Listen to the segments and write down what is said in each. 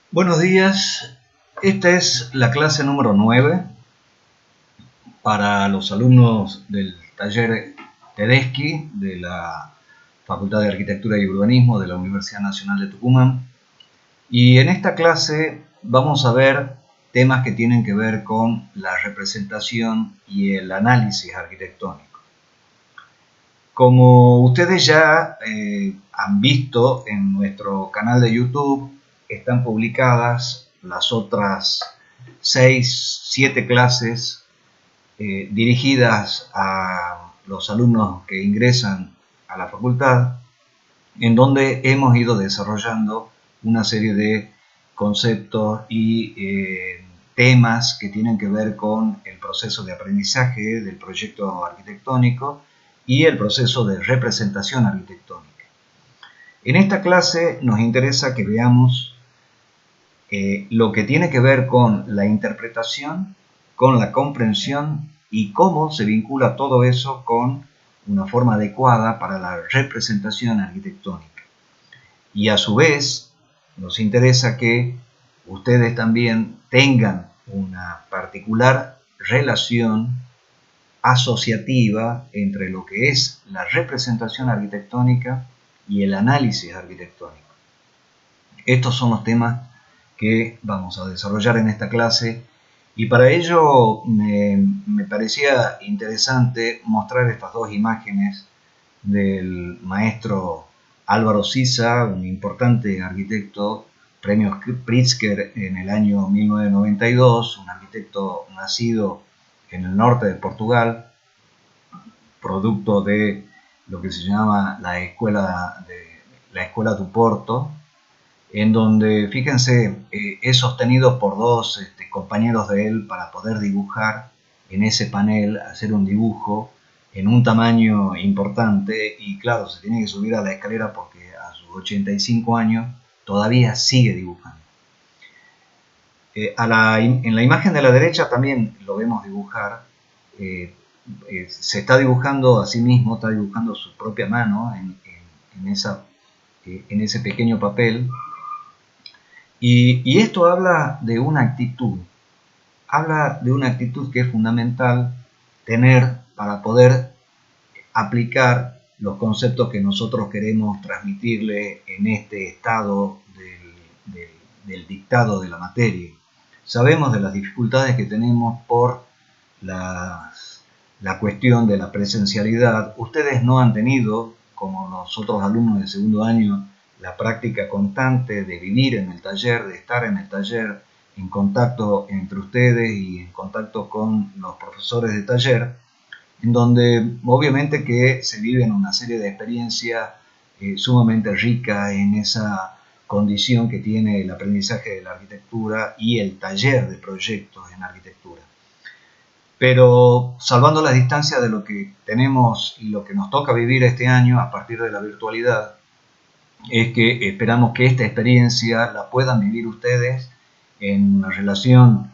Buenos días, esta es la clase número 9 para los alumnos del taller Tedeschi de la Facultad de Arquitectura y Urbanismo de la Universidad Nacional de Tucumán. Y en esta clase vamos a ver temas que tienen que ver con la representación y el análisis arquitectónico. Como ustedes ya han visto en nuestro canal de YouTube, están publicadas las otras 6-7 clases dirigidas a los alumnos que ingresan a la facultad, en donde hemos ido desarrollando una serie de conceptos y temas que tienen que ver con el proceso de aprendizaje del proyecto arquitectónico y el proceso de representación arquitectónica. En esta clase nos interesa que veamos lo que tiene que ver con la interpretación, con la comprensión y cómo se vincula todo eso con una forma adecuada para la representación arquitectónica. Y a su vez nos interesa que ustedes también tengan una particular relación asociativa entre lo que es la representación arquitectónica y el análisis arquitectónico. Estos son los temas que vamos a desarrollar en esta clase y para ello me parecía interesante mostrar estas dos imágenes del maestro Álvaro Siza, un importante arquitecto, premio Pritzker en el año 1992, un arquitecto nacido en el norte de Portugal, producto de lo que se llama la Escuela do Porto, en donde, fíjense, es sostenido por dos compañeros de él para poder dibujar en ese panel, hacer un dibujo en un tamaño importante, y claro, se tiene que subir a la escalera porque a sus 85 años todavía sigue dibujando. En la imagen de la derecha también lo vemos dibujar, se está dibujando a sí mismo, está dibujando su propia mano en ese pequeño papel. Y esto habla de una actitud que es fundamental tener para poder aplicar los conceptos que nosotros queremos transmitirle en este estado del dictado de la materia. Sabemos de las dificultades que tenemos por la cuestión de la presencialidad. Ustedes no han tenido, como los otros alumnos de segundo año, la práctica constante de vivir en el taller, de estar en el taller, en contacto entre ustedes y en contacto con los profesores de taller, en donde obviamente que se viven una serie de experiencias sumamente ricas en esa condición que tiene el aprendizaje de la arquitectura y el taller de proyectos en arquitectura. Pero salvando las distancias de lo que tenemos y lo que nos toca vivir este año a partir de la virtualidad, es que esperamos que esta experiencia la puedan vivir ustedes en una relación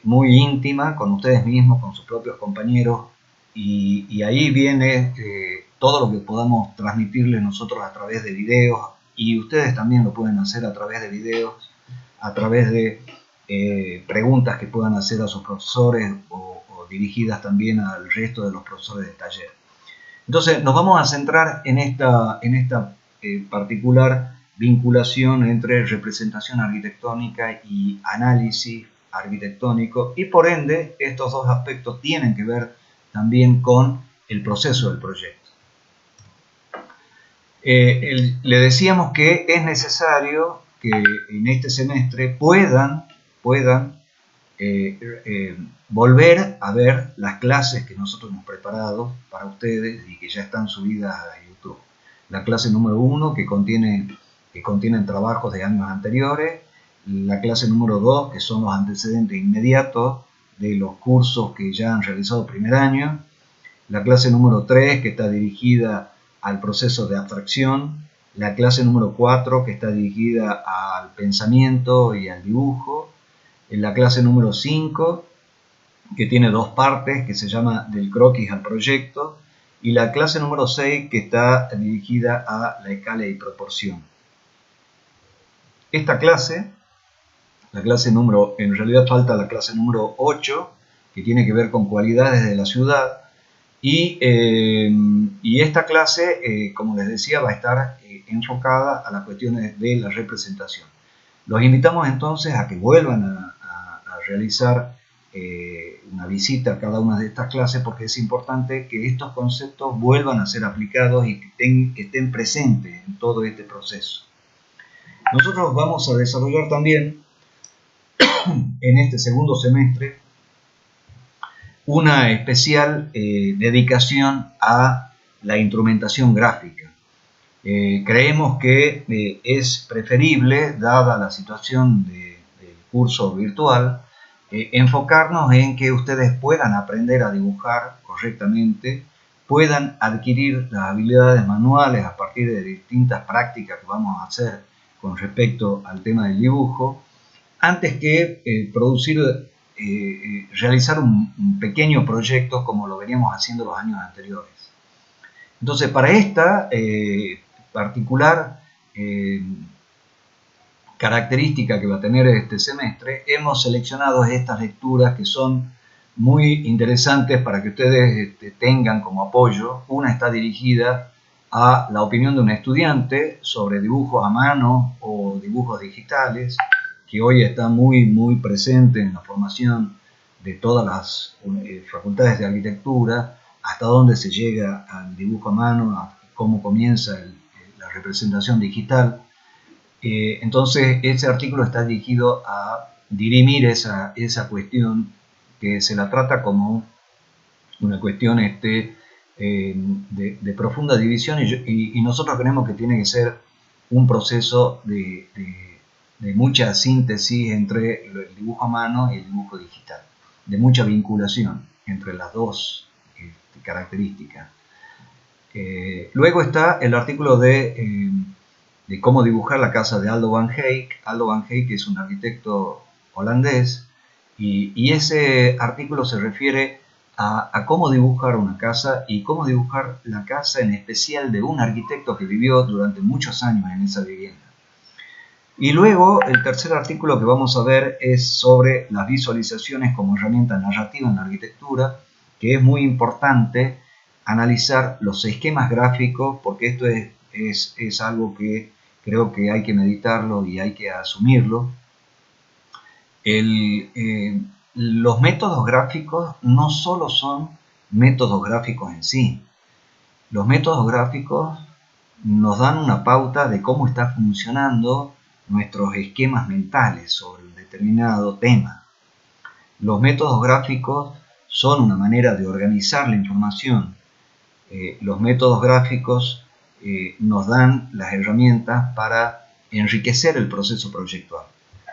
muy íntima con ustedes mismos, con sus propios compañeros, y ahí viene todo lo que podamos transmitirles nosotros a través de videos, y ustedes también lo pueden hacer a través de videos, a través de preguntas que puedan hacer a sus profesores o dirigidas también al resto de los profesores del taller. Entonces nos vamos a centrar en esta particular vinculación entre representación arquitectónica y análisis arquitectónico, y por ende estos dos aspectos tienen que ver también con el proceso del proyecto. Le decíamos que es necesario que en este semestre puedan volver a ver las clases que nosotros hemos preparado para ustedes y que ya están subidas a YouTube. La clase número 1 que contienen trabajos de años anteriores, la clase número 2 que son los antecedentes inmediatos de los cursos que ya han realizado primer año, la clase número 3 que está dirigida al proceso de abstracción, la clase número 4 que está dirigida al pensamiento y al dibujo, en la clase número 5 que tiene dos partes, que se llama del croquis al proyecto, y la clase número 6 que está dirigida a la escala y proporción. Esta clase la clase número, en realidad falta la clase número 8, que tiene que ver con cualidades de la ciudad, y esta clase, como les decía, va a estar enfocada a las cuestiones de la representación. Los invitamos entonces a que vuelvan a realizar una visita a cada una de estas clases, porque es importante que estos conceptos vuelvan a ser aplicados y que estén presentes en todo este proceso. Nosotros vamos a desarrollar también en este segundo semestre una especial dedicación a la instrumentación gráfica. Creemos que es preferible, dada la situación del curso virtual, enfocarnos en que ustedes puedan aprender a dibujar correctamente, puedan adquirir las habilidades manuales a partir de distintas prácticas que vamos a hacer con respecto al tema del dibujo, antes que realizar un pequeño proyecto como lo veníamos haciendo los años anteriores. Entonces, para esta particular característica que va a tener este semestre, hemos seleccionado estas lecturas que son muy interesantes para que ustedes tengan como apoyo. Una está dirigida a la opinión de un estudiante sobre dibujos a mano o dibujos digitales, que hoy está muy presente en la formación de todas las facultades de arquitectura, hasta dónde se llega al dibujo a mano, a cómo comienza la representación digital. Entonces, ese artículo está dirigido a dirimir esa cuestión, que se la trata como una cuestión de profunda división, y nosotros creemos que tiene que ser un proceso de mucha síntesis entre el dibujo a mano y el dibujo digital, de mucha vinculación entre las dos características. Luego está el artículo de cómo dibujar la casa de Aldo van Eyck. Aldo van Eyck es un arquitecto holandés, y ese artículo se refiere a cómo dibujar una casa y cómo dibujar la casa en especial de un arquitecto que vivió durante muchos años en esa vivienda. Y luego el tercer artículo que vamos a ver es sobre las visualizaciones como herramienta narrativa en la arquitectura, que es muy importante analizar los esquemas gráficos, porque esto es algo que creo que hay que meditarlo y hay que asumirlo. Los métodos gráficos no solo son métodos gráficos en sí. Los métodos gráficos nos dan una pauta de cómo está funcionando nuestros esquemas mentales sobre un determinado tema. Los métodos gráficos son una manera de organizar la información. Los métodos gráficos nos dan las herramientas para enriquecer el proceso proyectual.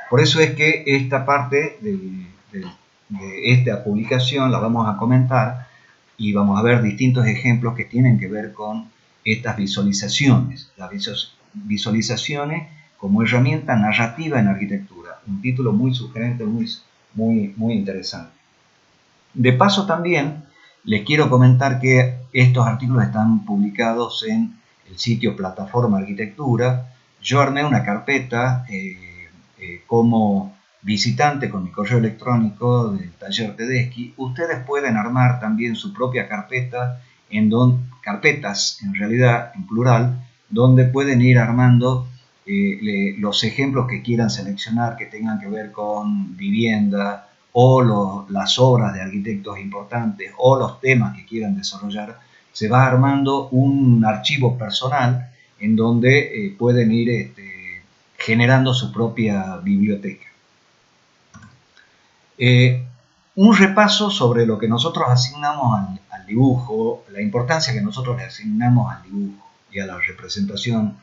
Por eso es que esta parte de esta publicación la vamos a comentar y vamos a ver distintos ejemplos que tienen que ver con estas visualizaciones. Las visualizaciones como herramienta narrativa en arquitectura. Un título muy sugerente, muy interesante. De paso también les quiero comentar que estos artículos están publicados en el sitio Plataforma Arquitectura. Yo armé una carpeta como visitante con mi correo electrónico del taller Tedeschi. Ustedes pueden armar también su propia carpeta, carpetas en realidad en plural, donde pueden ir armando los ejemplos que quieran seleccionar, que tengan que ver con vivienda o las obras de arquitectos importantes o los temas que quieran desarrollar. Se va armando un archivo personal en donde pueden ir generando su propia biblioteca. Un repaso sobre lo que nosotros asignamos al dibujo, la importancia que nosotros le asignamos al dibujo y a la representación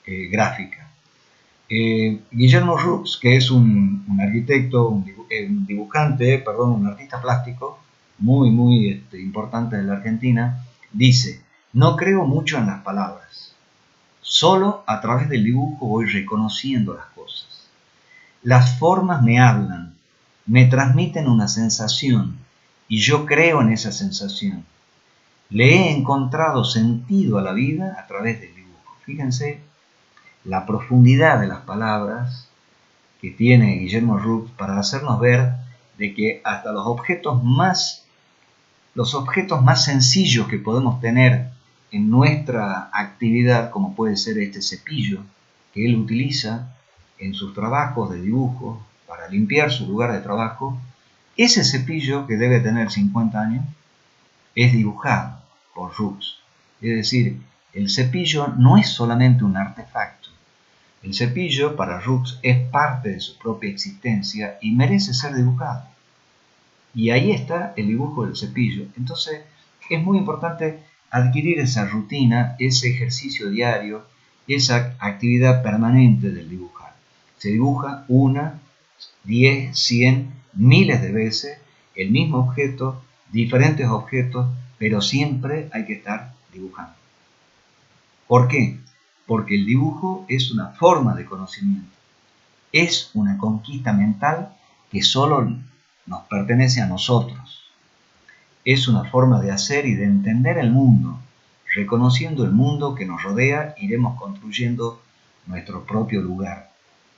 gráfica. Guillermo Rux, que es un arquitecto, un dibujante, un artista plástico muy importante de la Argentina, dice: no creo mucho en las palabras, solo a través del dibujo voy reconociendo las cosas. Las formas me hablan, me transmiten una sensación y yo creo en esa sensación. Le he encontrado sentido a la vida a través del dibujo. Fíjense la profundidad de las palabras que tiene Guillermo Rux para hacernos ver de que hasta los objetos más sencillos que podemos tener en nuestra actividad, como puede ser este cepillo que él utiliza en sus trabajos de dibujo para limpiar su lugar de trabajo, ese cepillo, que debe tener 50 años, es dibujado por Rux. Es decir, el cepillo no es solamente un artefacto. El cepillo para Rux es parte de su propia existencia y merece ser dibujado. Y ahí está el dibujo del cepillo. Entonces es muy importante adquirir esa rutina, ese ejercicio diario, esa actividad permanente del dibujar. Se dibuja 1, 10, 100, miles de veces el mismo objeto, diferentes objetos, pero siempre hay que estar dibujando. ¿Por qué? Porque el dibujo es una forma de conocimiento. Es una conquista mental que solo nos pertenece a nosotros. Es una forma de hacer y de entender el mundo. Reconociendo el mundo que nos rodea, iremos construyendo nuestro propio lugar.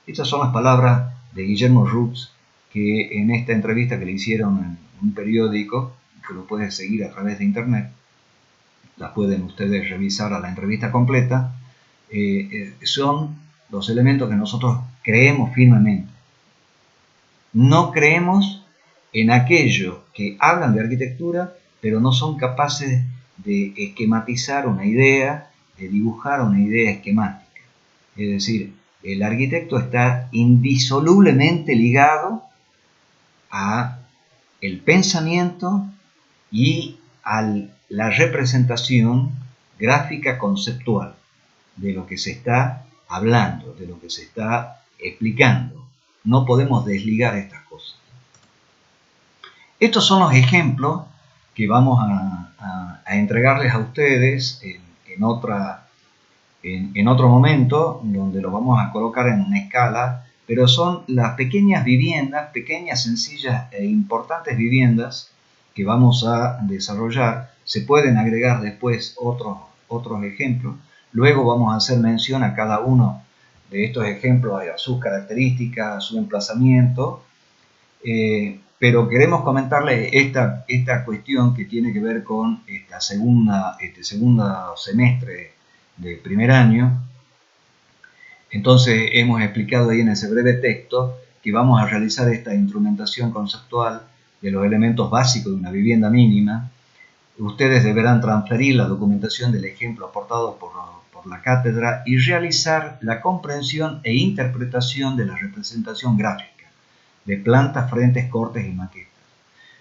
Estas son las palabras de Guillermo Rux, que en esta entrevista que le hicieron en un periódico, que lo pueden seguir a través de internet, la pueden ustedes revisar a la entrevista completa, son los elementos que nosotros creemos firmemente. No creemos en aquellos que hablan de arquitectura, pero no son capaces de esquematizar una idea, de dibujar una idea esquemática. Es decir, el arquitecto está indisolublemente ligado a el pensamiento y a la representación gráfica conceptual de lo que se está hablando, de lo que se está explicando. No podemos desligar estas cosas. Estos son los ejemplos que vamos a entregarles a ustedes en otro momento, donde lo vamos a colocar en una escala, pero son las pequeñas viviendas, pequeñas, sencillas e importantes viviendas que vamos a desarrollar. Se pueden agregar después otros ejemplos. Luego vamos a hacer mención a cada uno de estos ejemplos, a sus características, a su emplazamiento, pero queremos comentarles esta cuestión que tiene que ver con este segundo semestre de primer año. Entonces hemos explicado ahí en ese breve texto que vamos a realizar esta instrumentación conceptual de los elementos básicos de una vivienda mínima. Ustedes deberán transferir la documentación del ejemplo aportado por la cátedra y realizar la comprensión e interpretación de la representación gráfica de plantas, frentes, cortes y maquetas.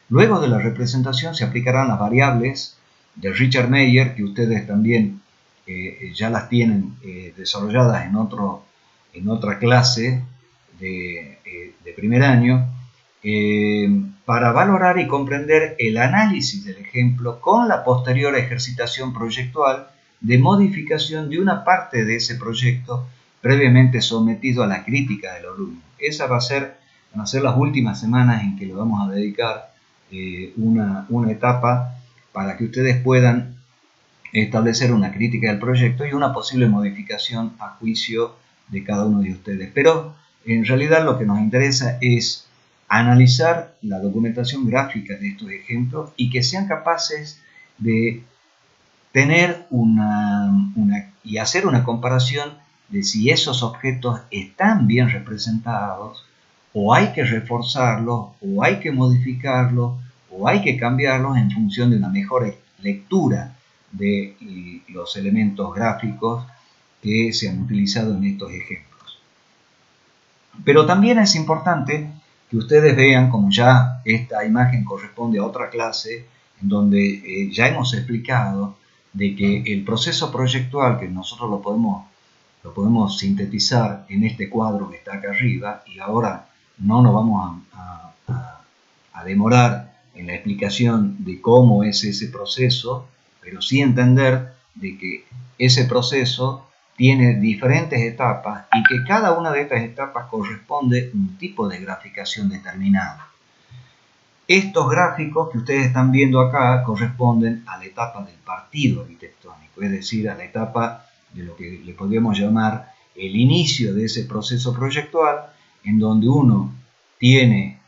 Luego de la representación se aplicarán las variables de Richard Meyer, que ustedes también ya las tienen desarrolladas en otra clase de primer año, para valorar y comprender el análisis del ejemplo con la posterior ejercitación proyectual de modificación de una parte de ese proyecto previamente sometido a la crítica del alumno. Esas van a ser las últimas semanas en que le vamos a dedicar una etapa para que ustedes puedan establecer una crítica del proyecto y una posible modificación a juicio de cada uno de ustedes. Pero en realidad lo que nos interesa es analizar la documentación gráfica de estos ejemplos y que sean capaces de tener y hacer una comparación de si esos objetos están bien representados, o hay que reforzarlos, o hay que modificarlos, o hay que cambiarlos en función de una mejor lectura de los elementos gráficos que se han utilizado en estos ejemplos. Pero también es importante que ustedes vean, como ya esta imagen corresponde a otra clase, en donde ya hemos explicado de que el proceso proyectual, que nosotros lo podemos sintetizar en este cuadro que está acá arriba, y ahora no nos vamos a demorar en la explicación de cómo es ese proceso, pero sí entender de que ese proceso tiene diferentes etapas y que cada una de estas etapas corresponde a un tipo de graficación determinado. Estos gráficos que ustedes están viendo acá corresponden a la etapa del partido arquitectónico, es decir, a la etapa de lo que le podemos llamar el inicio de ese proceso proyectual, en donde uno tiene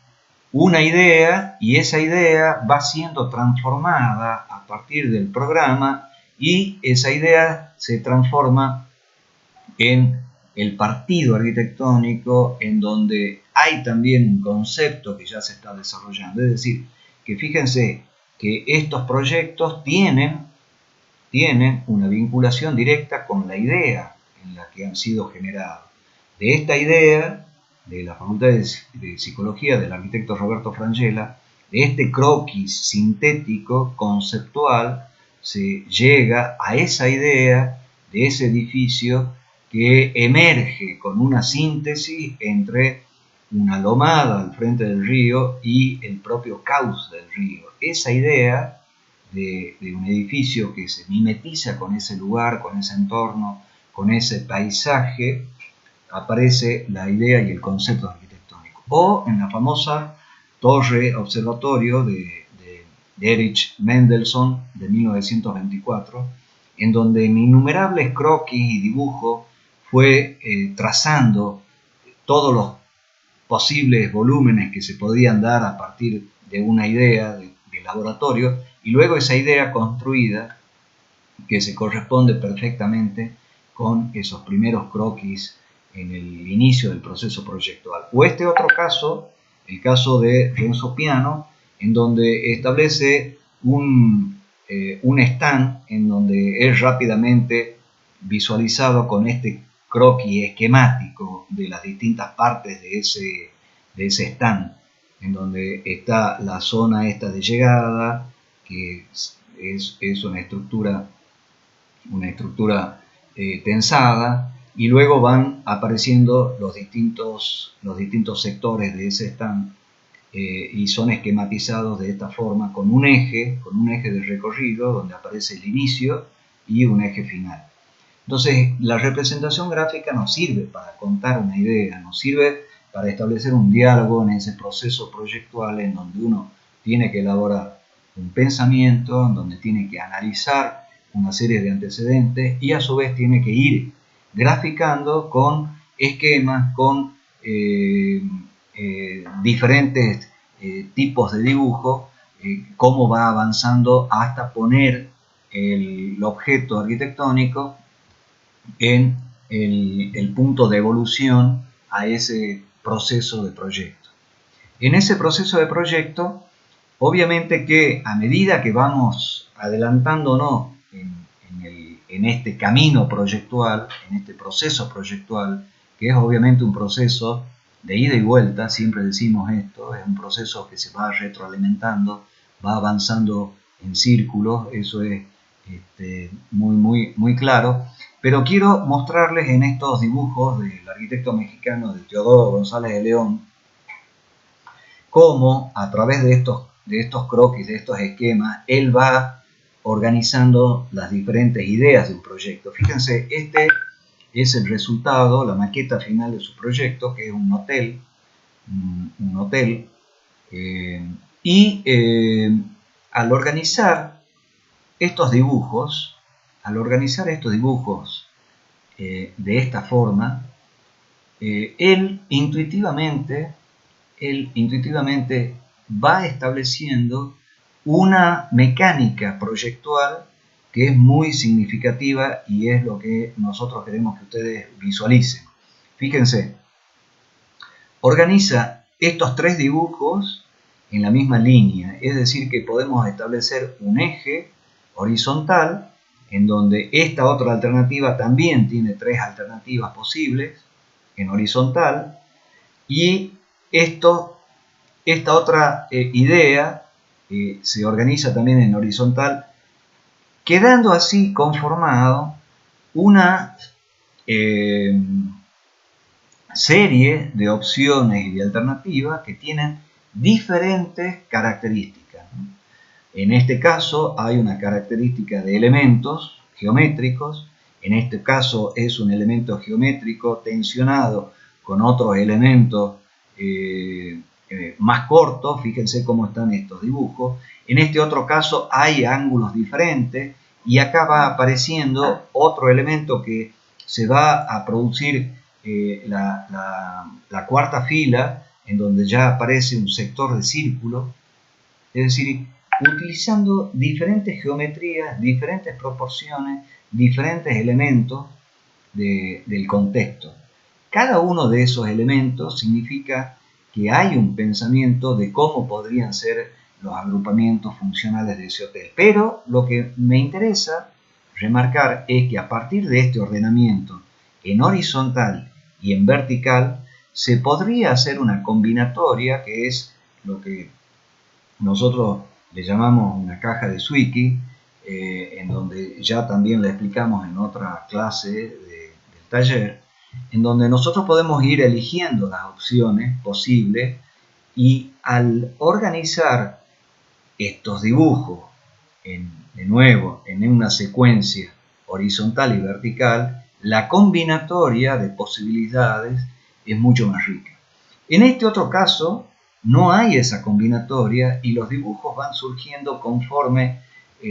una idea y esa idea va siendo transformada a partir del programa y esa idea se transforma en el partido arquitectónico, en donde hay también un concepto que ya se está desarrollando. Es decir, que fíjense que estos proyectos tienen una vinculación directa con la idea en la que han sido generados. De esta idea, de la Facultad de Psicología del arquitecto Roberto Frangella, de este croquis sintético, conceptual, se llega a esa idea de ese edificio que emerge con una síntesis entre una lomada al frente del río y el propio cauce del río. Esa idea de un edificio que se mimetiza con ese lugar, con ese entorno, con ese paisaje, aparece la idea y el concepto arquitectónico. O en la famosa torre observatorio de Erich Mendelsohn de 1924, en donde en innumerables croquis y dibujos fue trazando todos los posibles volúmenes que se podían dar a partir de una idea de laboratorio, y luego esa idea construida que se corresponde perfectamente con esos primeros croquis en el inicio del proceso proyectual. O este otro caso, el caso de Renzo Piano, en donde establece un stand en donde es rápidamente visualizado con este croquis esquemático de las distintas partes de ese stand, en donde está la zona esta de llegada, que es una estructura tensada, y luego van apareciendo los distintos sectores de ese stand y son esquematizados de esta forma con un eje de recorrido donde aparece el inicio y un eje final. Entonces, la representación gráfica nos sirve para contar una idea, nos sirve para establecer un diálogo en ese proceso proyectual en donde uno tiene que elaborar un pensamiento, en donde tiene que analizar una serie de antecedentes y a su vez tiene que ir graficando con esquemas, con diferentes tipos de dibujo, cómo va avanzando hasta poner el objeto arquitectónico en el punto de evolución a ese proceso de proyecto. En ese proceso de proyecto, obviamente que a medida que vamos adelantándonos en este camino proyectual, en este proceso proyectual, que es obviamente un proceso de ida y vuelta, siempre decimos esto, es un proceso que se va retroalimentando, va avanzando en círculos, eso es muy claro, pero quiero mostrarles en estos dibujos del arquitecto mexicano de Teodoro González de León, cómo a través de estos croquis, de estos esquemas, él va organizando las diferentes ideas de un proyecto. Fíjense, este es el resultado, la maqueta final de su proyecto, que es un hotel, al organizar estos dibujos, de esta forma, él intuitivamente va estableciendo una mecánica proyectual que es muy significativa y es lo que nosotros queremos que ustedes visualicen. Fíjense, organiza estos tres dibujos en la misma línea, es decir que podemos establecer un eje horizontal en donde esta otra alternativa también tiene tres alternativas posibles en horizontal, y esta otra idea se organiza también en horizontal, quedando así conformado una serie de opciones y de alternativas que tienen diferentes características. En este caso hay una característica de elementos geométricos, en este caso es un elemento geométrico tensionado con otros elementos más cortos, fíjense cómo están estos dibujos. En este otro caso hay ángulos diferentes y acá va apareciendo otro elemento que se va a producir la cuarta fila, en donde ya aparece un sector de círculo, es decir, utilizando diferentes geometrías, diferentes proporciones, diferentes elementos del contexto. Cada uno de esos elementos significa que hay un pensamiento de cómo podrían ser los agrupamientos funcionales de ese hotel. Pero lo que me interesa remarcar es que a partir de este ordenamiento en horizontal y en vertical, se podría hacer una combinatoria, que es lo que nosotros le llamamos una caja de Zwicky, en donde ya también le explicamos en otra clase del taller, en donde nosotros podemos ir eligiendo las opciones posibles y al organizar estos dibujos de nuevo en una secuencia horizontal y vertical, la combinatoria de posibilidades es mucho más rica. En este otro caso no hay esa combinatoria y los dibujos van surgiendo conforme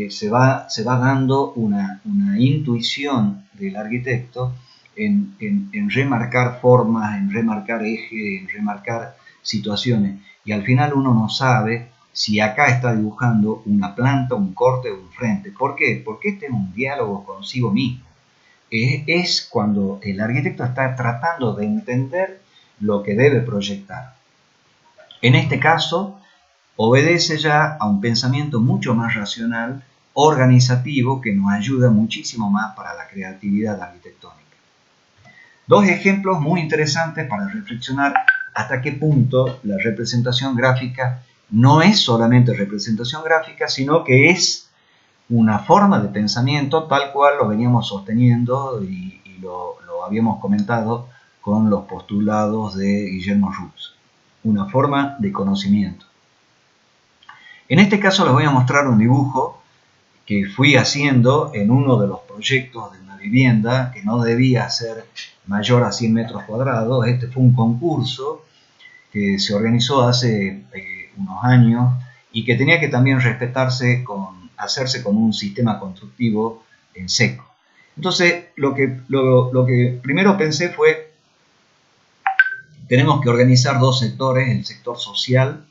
se va dando una intuición del arquitecto en remarcar formas, en remarcar ejes, en remarcar situaciones. Y al final uno no sabe si acá está dibujando una planta, un corte o un frente. ¿Por qué? Porque este es un diálogo consigo mismo. Es cuando el arquitecto está tratando de entender lo que debe proyectar. En este caso, obedece ya a un pensamiento mucho más racional, organizativo, que nos ayuda muchísimo más para la creatividad arquitectónica. Dos ejemplos muy interesantes para reflexionar hasta qué punto la representación gráfica no es solamente representación gráfica, sino que es una forma de pensamiento tal cual lo veníamos sosteniendo y lo habíamos comentado con los postulados de Guillermo Rux. Una forma de conocimiento. En este caso les voy a mostrar un dibujo que fui haciendo en uno de los proyectos de una vivienda que no debía ser mayor a 100 metros cuadrados. Este fue un concurso que se organizó hace unos años y que tenía que también hacerse con un sistema constructivo en seco. Entonces, lo que primero pensé fue, tenemos que organizar dos sectores, el sector social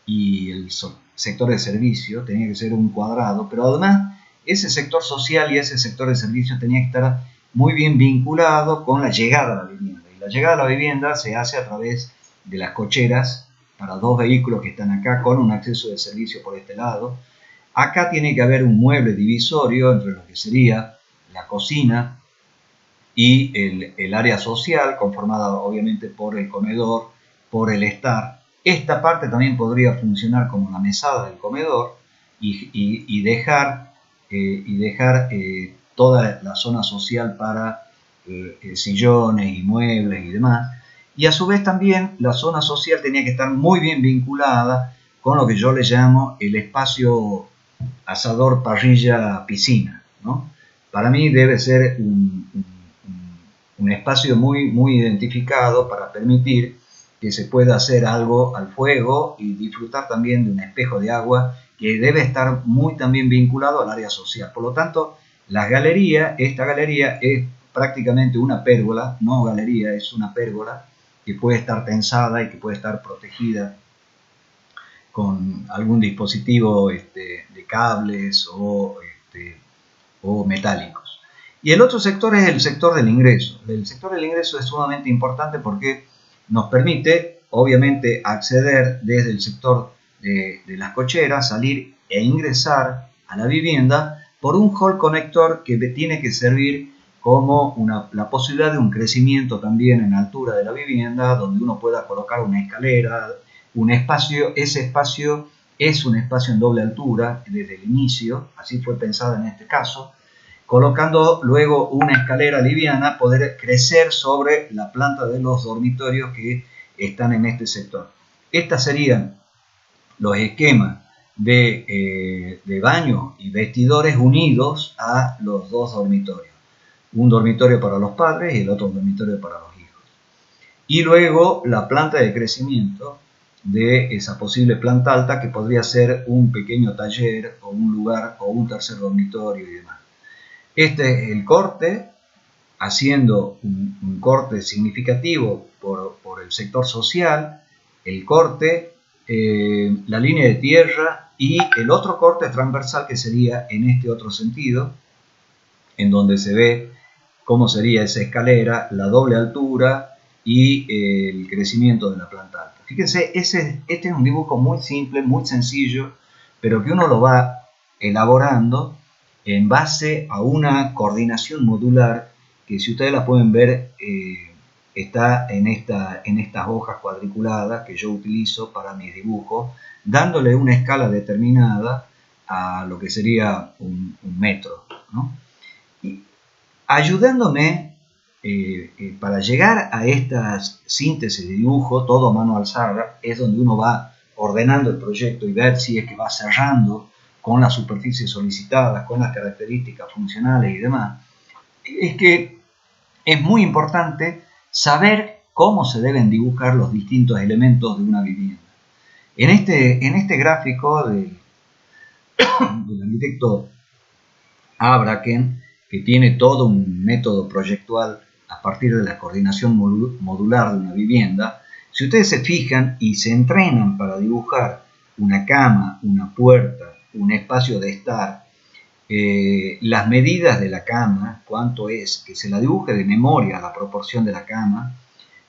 y el sector de servicio, tenía que ser un cuadrado, pero además ese sector social y ese sector de servicio tenía que estar muy bien vinculado con la llegada a la vivienda. Y la llegada a la vivienda se hace a través de las cocheras para dos vehículos que están acá con un acceso de servicio por este lado. Acá tiene que haber un mueble divisorio entre lo que sería la cocina y el área social, conformada obviamente por el comedor, por el estar. Esta parte también podría funcionar como la mesada del comedor y dejar toda la zona social para sillones y muebles y demás. Y a su vez también la zona social tenía que estar muy bien vinculada con lo que yo le llamo el espacio asador, parrilla, piscina, ¿no? Para mí debe ser un espacio muy identificado para permitir que se pueda hacer algo al fuego y disfrutar también de un espejo de agua que debe estar muy también vinculado al área social. Por lo tanto, esta galería es prácticamente una pérgola, no galería, es una pérgola que puede estar tensada y que puede estar protegida con algún dispositivo de cables o metálicos. Y el otro sector es el sector del ingreso. El sector del ingreso es sumamente importante porque nos permite, obviamente, acceder desde el sector de las cocheras, salir e ingresar a la vivienda por un hall conector que tiene que servir como la posibilidad de un crecimiento también en altura de la vivienda, donde uno pueda colocar una escalera, un espacio. Ese espacio es un espacio en doble altura desde el inicio, así fue pensado en este caso, colocando luego una escalera liviana, poder crecer sobre la planta de los dormitorios que están en este sector. Estos serían los esquemas de baños y vestidores unidos a los dos dormitorios. Un dormitorio para los padres y el otro dormitorio para los hijos. Y luego la planta de crecimiento de esa posible planta alta que podría ser un pequeño taller o un lugar o un tercer dormitorio y demás. Este es el corte haciendo un corte significativo por el sector social, el corte, la línea de tierra y el otro corte transversal que sería en este otro sentido, en donde se ve cómo sería esa escalera, la doble altura y el crecimiento de la planta alta. Fíjense, este es un dibujo muy simple, muy sencillo, pero que uno lo va elaborando en base a una coordinación modular que, si ustedes la pueden ver, está en estas hojas cuadriculadas que yo utilizo para mis dibujos, dándole una escala determinada a lo que sería un metro, ¿no? Y ayudándome para llegar a estas síntesis de dibujo, todo a mano alzada, es donde uno va ordenando el proyecto y ver si es que va cerrando con las superficies solicitadas, con las características funcionales y demás. Es que es muy importante saber cómo se deben dibujar los distintos elementos de una vivienda. En este gráfico del arquitecto Abraken, que tiene todo un método proyectual a partir de la coordinación modular de una vivienda, si ustedes se fijan y se entrenan para dibujar una cama, una puerta, un espacio de estar, las medidas de la cama, cuánto es, que se la dibuje de memoria la proporción de la cama,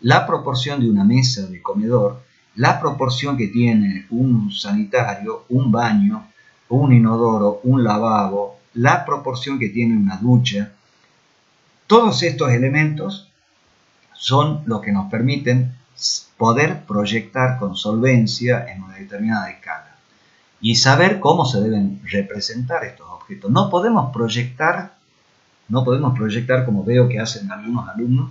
la proporción de una mesa de comedor, la proporción que tiene un sanitario, un baño, un inodoro, un lavabo, la proporción que tiene una ducha. Todos estos elementos son los que nos permiten poder proyectar con solvencia en una determinada escala y saber cómo se deben representar estos objetos. No podemos proyectar como veo que hacen algunos alumnos,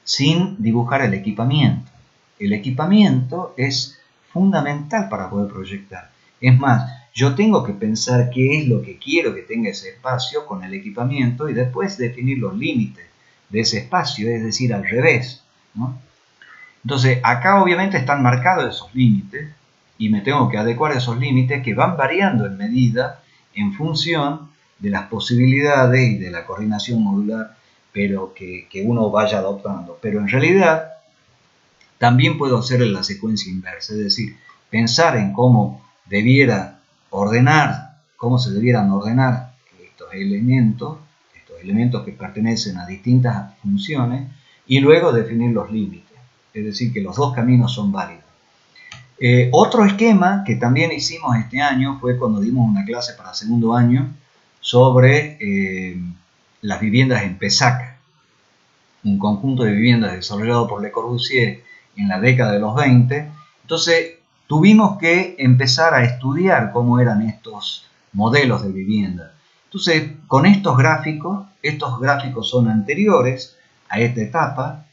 sin dibujar el equipamiento. El equipamiento es fundamental para poder proyectar. Es más, yo tengo que pensar qué es lo que quiero que tenga ese espacio con el equipamiento y después definir los límites de ese espacio, es decir, al revés, ¿no? Entonces, acá obviamente están marcados esos límites y me tengo que adecuar a esos límites que van variando en medida, en función de las posibilidades y de la coordinación modular, pero que uno vaya adoptando. Pero en realidad también puedo hacer la secuencia inversa, es decir, pensar en cómo se debieran ordenar estos elementos que pertenecen a distintas funciones, y luego definir los límites, es decir, que los dos caminos son válidos. Otro esquema que también hicimos este año fue cuando dimos una clase para segundo año sobre las viviendas en Pésac, un conjunto de viviendas desarrollado por Le Corbusier en la década de los 20. Entonces tuvimos que empezar a estudiar cómo eran estos modelos de vivienda. Entonces, con estos gráficos son anteriores a esta etapa.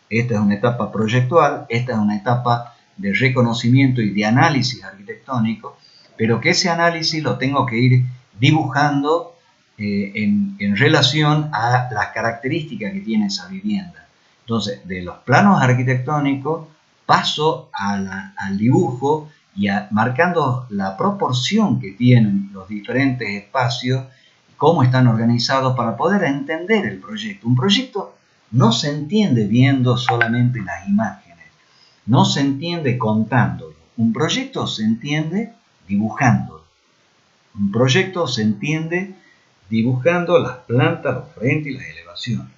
Esta es una etapa proyectual, esta es una etapa de reconocimiento y de análisis arquitectónico, pero que ese análisis lo tengo que ir dibujando en relación a las características que tiene esa vivienda. Entonces, de los planos arquitectónicos paso al dibujo y marcando la proporción que tienen los diferentes espacios, cómo están organizados para poder entender el proyecto. Un proyecto no se entiende viendo solamente las imágenes, no se entiende contándolo. Un proyecto se entiende dibujándolo. Un proyecto se entiende dibujando las plantas, los frentes y las elevaciones.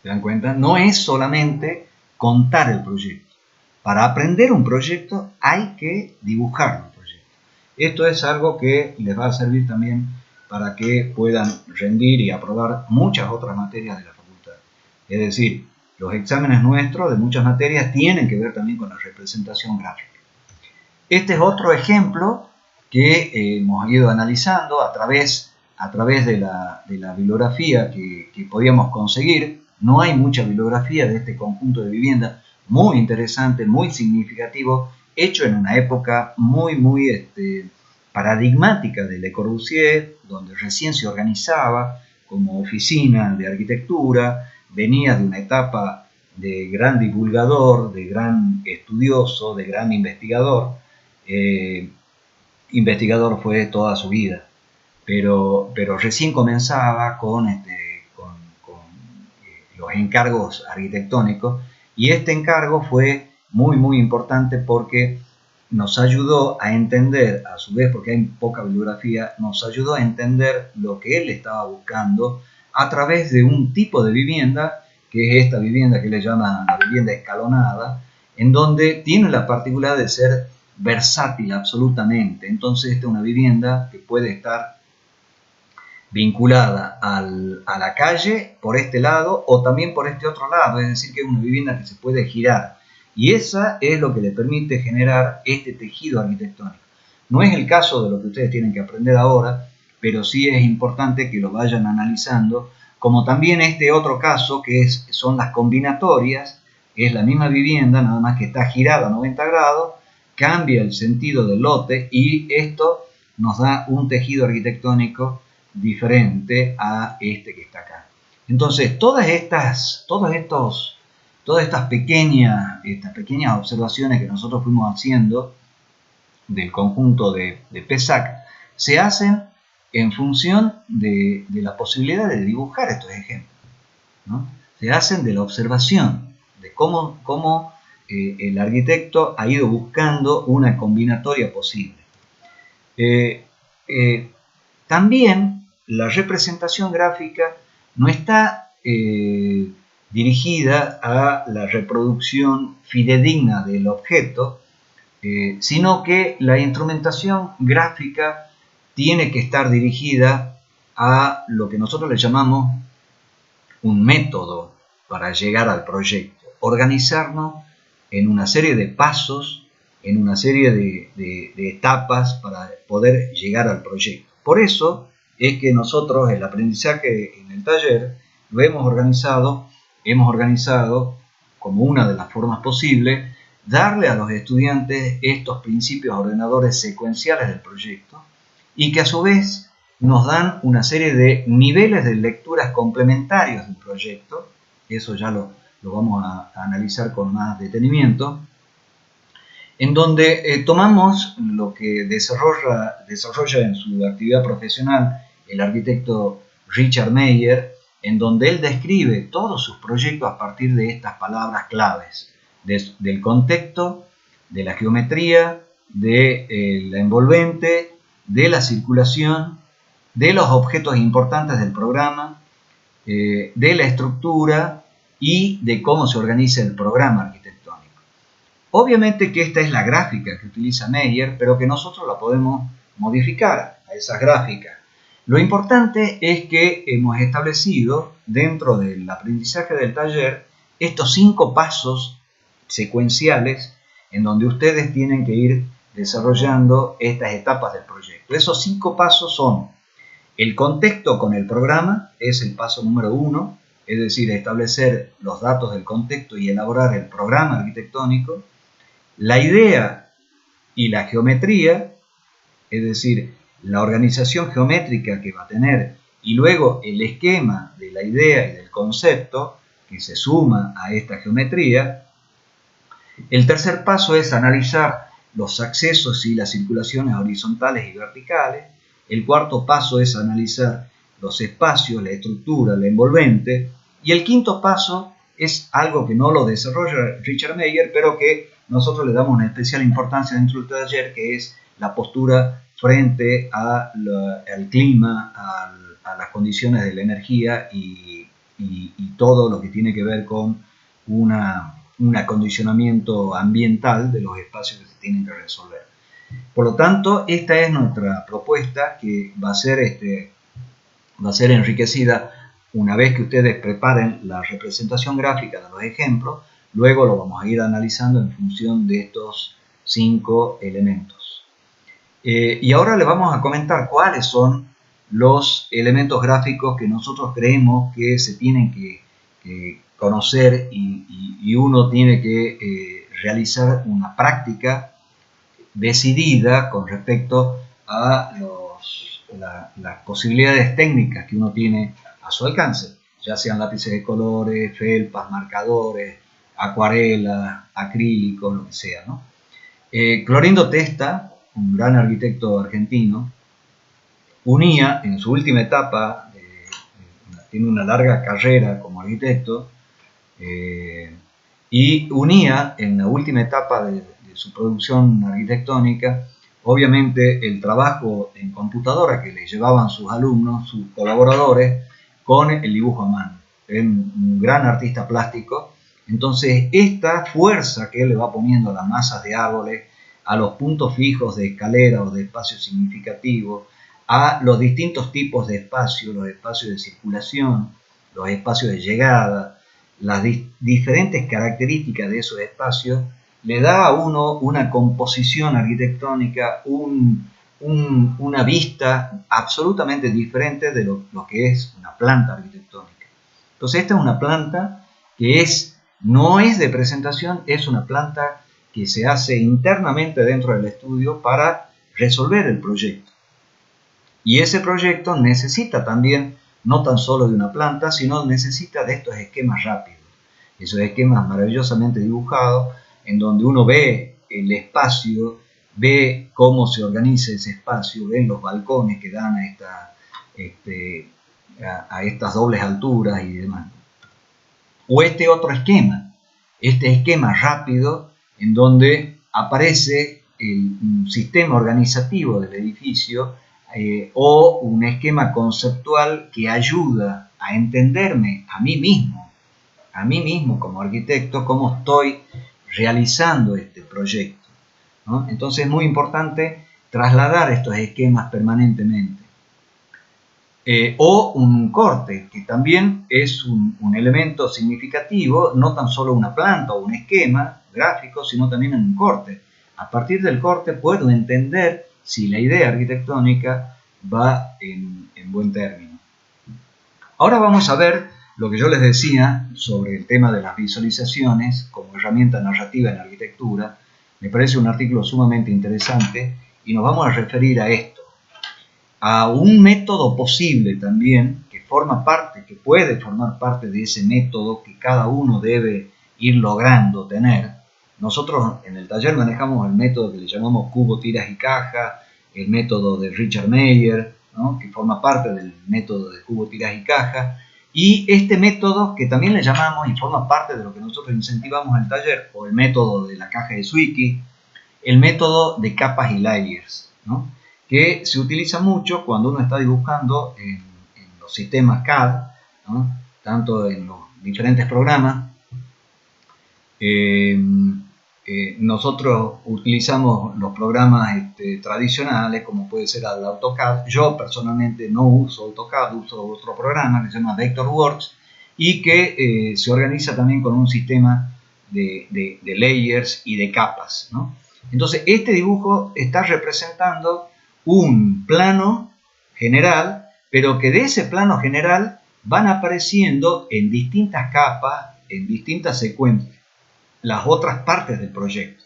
¿Se dan cuenta? No es solamente contar el proyecto. Para aprender un proyecto hay que dibujar un proyecto. Esto es algo que les va a servir también para que puedan rendir y aprobar muchas otras materias de la facultad. Es decir, los exámenes nuestros de muchas materias tienen que ver también con la representación gráfica. Este es otro ejemplo que hemos ido analizando a través de la bibliografía que podíamos conseguir. No hay mucha bibliografía de este conjunto de vivienda, muy interesante, muy significativo, hecho en una época muy paradigmática de Le Corbusier, donde recién se organizaba como oficina de arquitectura, venía de una etapa de gran divulgador, de gran estudioso, de gran investigador. Investigador fue toda su vida, pero recién comenzaba con los encargos arquitectónicos, y este encargo fue muy importante porque nos ayudó a entender, a su vez porque hay poca bibliografía, nos ayudó a entender lo que él estaba buscando a través de un tipo de vivienda, que es esta vivienda que le llaman la vivienda escalonada, en donde tiene la particularidad de ser versátil absolutamente. Entonces esta es una vivienda que puede estar vinculada a la calle por este lado o también por este otro lado, es decir, que es una vivienda que se puede girar, y esa es lo que le permite generar este tejido arquitectónico. No es el caso de lo que ustedes tienen que aprender ahora, pero sí es importante que lo vayan analizando, como también este otro caso que son las combinatorias, que es la misma vivienda, nada más que está girada a 90 grados, cambia el sentido del lote y esto nos da un tejido arquitectónico diferente a este que está acá. Entonces, todas estas pequeñas observaciones que nosotros fuimos haciendo del conjunto de PESAC se hacen en función de la posibilidad de dibujar estos ejemplos, ¿no? Se hacen de la observación, de cómo el arquitecto ha ido buscando una combinatoria posible. También la representación gráfica no está dirigida a la reproducción fidedigna del objeto, sino que la instrumentación gráfica tiene que estar dirigida a lo que nosotros le llamamos un método para llegar al proyecto, organizarnos en una serie de pasos, en una serie de etapas para poder llegar al proyecto. Por eso es que nosotros el aprendizaje en el taller lo hemos organizado como una de las formas posibles, darle a los estudiantes estos principios ordenadores secuenciales del proyecto y que a su vez nos dan una serie de niveles de lecturas complementarios del proyecto. Eso ya lo vamos a analizar con más detenimiento, en donde tomamos lo que desarrolla en su actividad profesional el arquitecto Richard Meyer, en donde él describe todos sus proyectos a partir de estas palabras claves, del contexto, de la geometría, de la envolvente, de la circulación, de los objetos importantes del programa, de la estructura y de cómo se organiza el programa arquitectónico. Obviamente que esta es la gráfica que utiliza Meyer, pero que nosotros la podemos modificar a esas gráficas. Lo importante es que hemos establecido dentro del aprendizaje del taller estos 5 pasos secuenciales en donde ustedes tienen que ir desarrollando estas etapas del proyecto. Esos 5 pasos son: el contexto con el programa, es el paso número 1, es decir, establecer los datos del contexto y elaborar el programa arquitectónico. La idea y la geometría, es decir, la organización geométrica que va a tener, y luego el esquema de la idea y del concepto que se suma a esta geometría. El tercer paso es analizar los accesos y las circulaciones horizontales y verticales. El cuarto paso es analizar los espacios, la estructura, la envolvente. Y el quinto paso es algo que no lo desarrolla Richard Meyer, pero que nosotros le damos una especial importancia dentro del taller, que es la postura frente al clima, a las condiciones de la energía y todo lo que tiene que ver con un acondicionamiento ambiental de los espacios que se tienen que resolver. Por lo tanto, esta es nuestra propuesta, que va a ser enriquecida una vez que ustedes preparen la representación gráfica de los ejemplos. Luego lo vamos a ir analizando en función de estos 5 elementos. Y ahora les vamos a comentar cuáles son los elementos gráficos que nosotros creemos que se tienen que conocer y uno tiene que realizar una práctica decidida con respecto a las posibilidades técnicas que uno tiene a su alcance, ya sean lápices de colores, felpas, marcadores, acuarelas, acrílicos, lo que sea, ¿no? Clorindo Testa, un gran arquitecto argentino, unía en su última etapa, tiene una larga carrera como arquitecto, y unía en la última etapa de su producción arquitectónica, obviamente el trabajo en computadora que le llevaban sus alumnos, sus colaboradores, con el dibujo a mano. Es un gran artista plástico. Entonces, esta fuerza que él le va poniendo a las masas de árboles, a los puntos fijos de escalera o de espacios significativos, a los distintos tipos de espacios, los espacios de circulación, los espacios de llegada, las diferentes características de esos espacios, le da a uno una composición arquitectónica, una vista absolutamente diferente de lo que es una planta arquitectónica. Entonces esta es una planta que no es de presentación, es una planta que se hace internamente dentro del estudio para resolver el proyecto. Y ese proyecto necesita también, no tan solo de una planta, sino necesita de estos esquemas rápidos. Esos esquemas maravillosamente dibujados, en donde uno ve el espacio, ve cómo se organiza ese espacio, ven los balcones que dan a estas dobles alturas y demás. O este otro esquema, este esquema rápido, en donde aparece un sistema organizativo del edificio, o un esquema conceptual que ayuda a entenderme a mí mismo como arquitecto, cómo estoy realizando este proyecto, ¿no? Entonces es muy importante trasladar estos esquemas permanentemente. O un corte, que también es un elemento significativo, no tan solo una planta o un esquema gráfico, sino también un corte. A partir del corte puedo entender si la idea arquitectónica va en buen término. Ahora vamos a ver lo que yo les decía sobre el tema de las visualizaciones como herramienta narrativa en la arquitectura. Me parece un artículo sumamente interesante y nos vamos a referir a esto, a un método posible también que puede formar parte de ese método que cada uno debe ir logrando tener. Nosotros en el taller manejamos el método que le llamamos cubo, tiras y caja, el método de Richard Meyer, ¿no?, que forma parte del método de cubo, tiras y caja, y este método que también le llamamos y forma parte de lo que nosotros incentivamos en el taller, o el método de la caja de Zwicky, el método de capas y layers, ¿no?, que se utiliza mucho cuando uno está dibujando en los sistemas CAD, ¿no?, tanto en los diferentes programas. Nosotros utilizamos los programas tradicionales, como puede ser el AutoCAD. Yo personalmente no uso AutoCAD, uso otro programa que se llama Vectorworks y que se organiza también con un sistema de layers y de capas, ¿no? Entonces este dibujo está representando un plano general, pero que de ese plano general van apareciendo en distintas capas, en distintas secuencias, las otras partes del proyecto.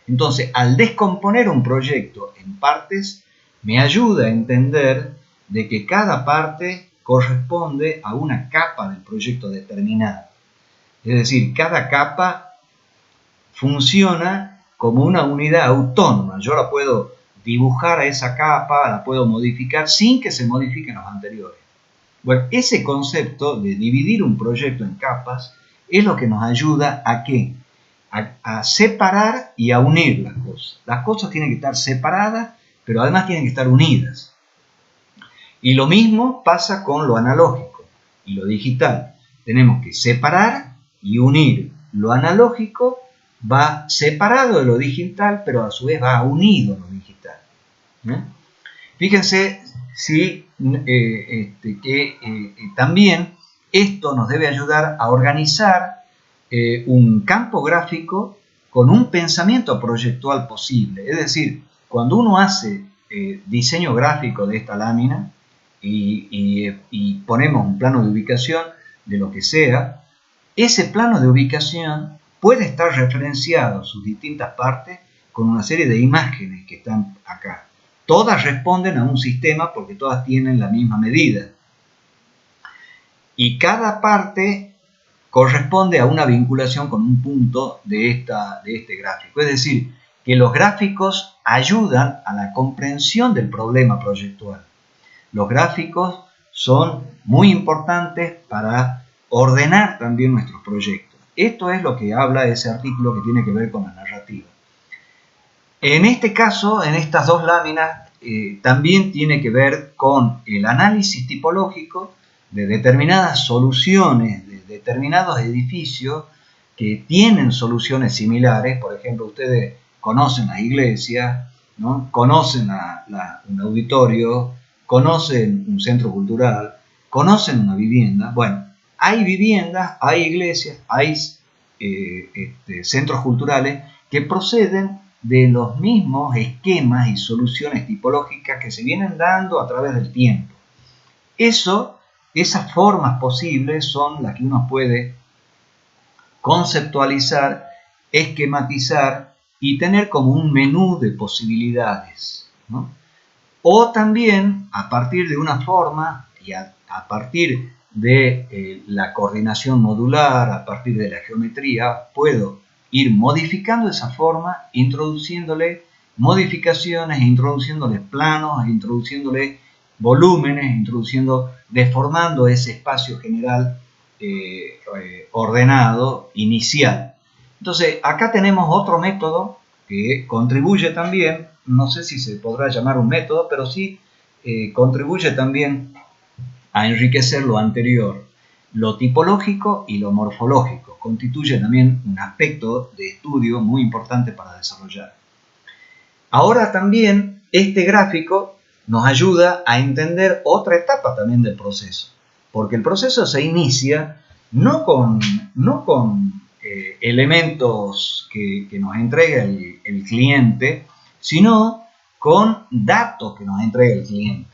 Entonces, al descomponer un proyecto en partes, me ayuda a entender de que cada parte corresponde a una capa del proyecto determinada. Es decir, cada capa funciona como una unidad autónoma. Yo la puedo dibujar a esa capa, la puedo modificar sin que se modifiquen los anteriores. Bueno, ese concepto de dividir un proyecto en capas es lo que nos ayuda a ¿qué? A separar y a unir las cosas. Las cosas tienen que estar separadas, pero además tienen que estar unidas. Y lo mismo pasa con lo analógico y lo digital. Tenemos que separar y unir. Lo analógico va separado de lo digital, pero a su vez va unido a lo digital. Fíjense también esto nos debe ayudar a organizar un campo gráfico con un pensamiento proyectual posible. Es decir, cuando uno hace diseño gráfico de esta lámina y ponemos un plano de ubicación de lo que sea, ese plano de ubicación puede estar referenciado sus distintas partes con una serie de imágenes que están acá. Todas responden a un sistema porque todas tienen la misma medida. Y cada parte corresponde a una vinculación con un punto de este gráfico. Es decir, que los gráficos ayudan a la comprensión del problema proyectual. Los gráficos son muy importantes para ordenar también nuestros proyectos. Esto es lo que habla ese artículo que tiene que ver con la narrativa. En este caso, en estas dos láminas, también tiene que ver con el análisis tipológico de determinadas soluciones, de determinados edificios que tienen soluciones similares. Por ejemplo, ustedes conocen las iglesias, ¿no? Conocen un auditorio, conocen un centro cultural, conocen una vivienda. Bueno, hay viviendas, hay iglesias, hay centros culturales que proceden de los mismos esquemas y soluciones tipológicas que se vienen dando a través del tiempo. Esas formas posibles son las que uno puede conceptualizar, esquematizar y tener como un menú de posibilidades, ¿no? O también, a partir de una forma y a partir de la coordinación modular, a partir de la geometría, puedo ir modificando esa forma, introduciéndole modificaciones, introduciéndole planos, introduciéndole volúmenes, deformando ese espacio general ordenado inicial. Entonces, acá tenemos otro método que contribuye también, no sé si se podrá llamar un método, pero sí contribuye también a enriquecer lo anterior. Lo tipológico y lo morfológico constituye también un aspecto de estudio muy importante para desarrollar. Ahora también este gráfico nos ayuda a entender otra etapa también del proceso, porque el proceso se inicia no con elementos que nos entrega el cliente, sino con datos que nos entrega el cliente.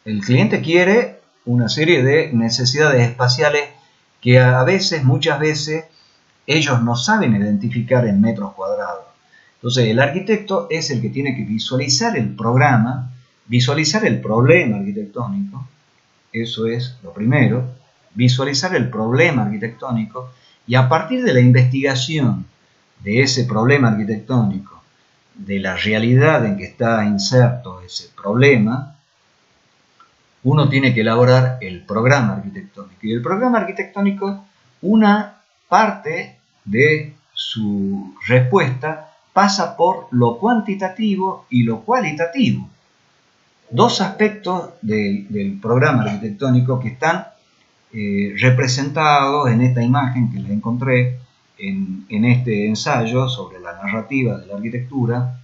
El cliente quiere una serie de necesidades espaciales que muchas veces, ellos no saben identificar en metros cuadrados. Entonces, el arquitecto es el que tiene que visualizar el programa, visualizar el problema arquitectónico, eso es lo primero, visualizar el problema arquitectónico, y a partir de la investigación de ese problema arquitectónico, de la realidad en que está inserto ese problema, uno tiene que elaborar el programa arquitectónico. Y el programa arquitectónico, una parte de su respuesta pasa por lo cuantitativo y lo cualitativo. Dos aspectos del programa arquitectónico que están representados en esta imagen que les encontré en este ensayo sobre la narrativa de la arquitectura,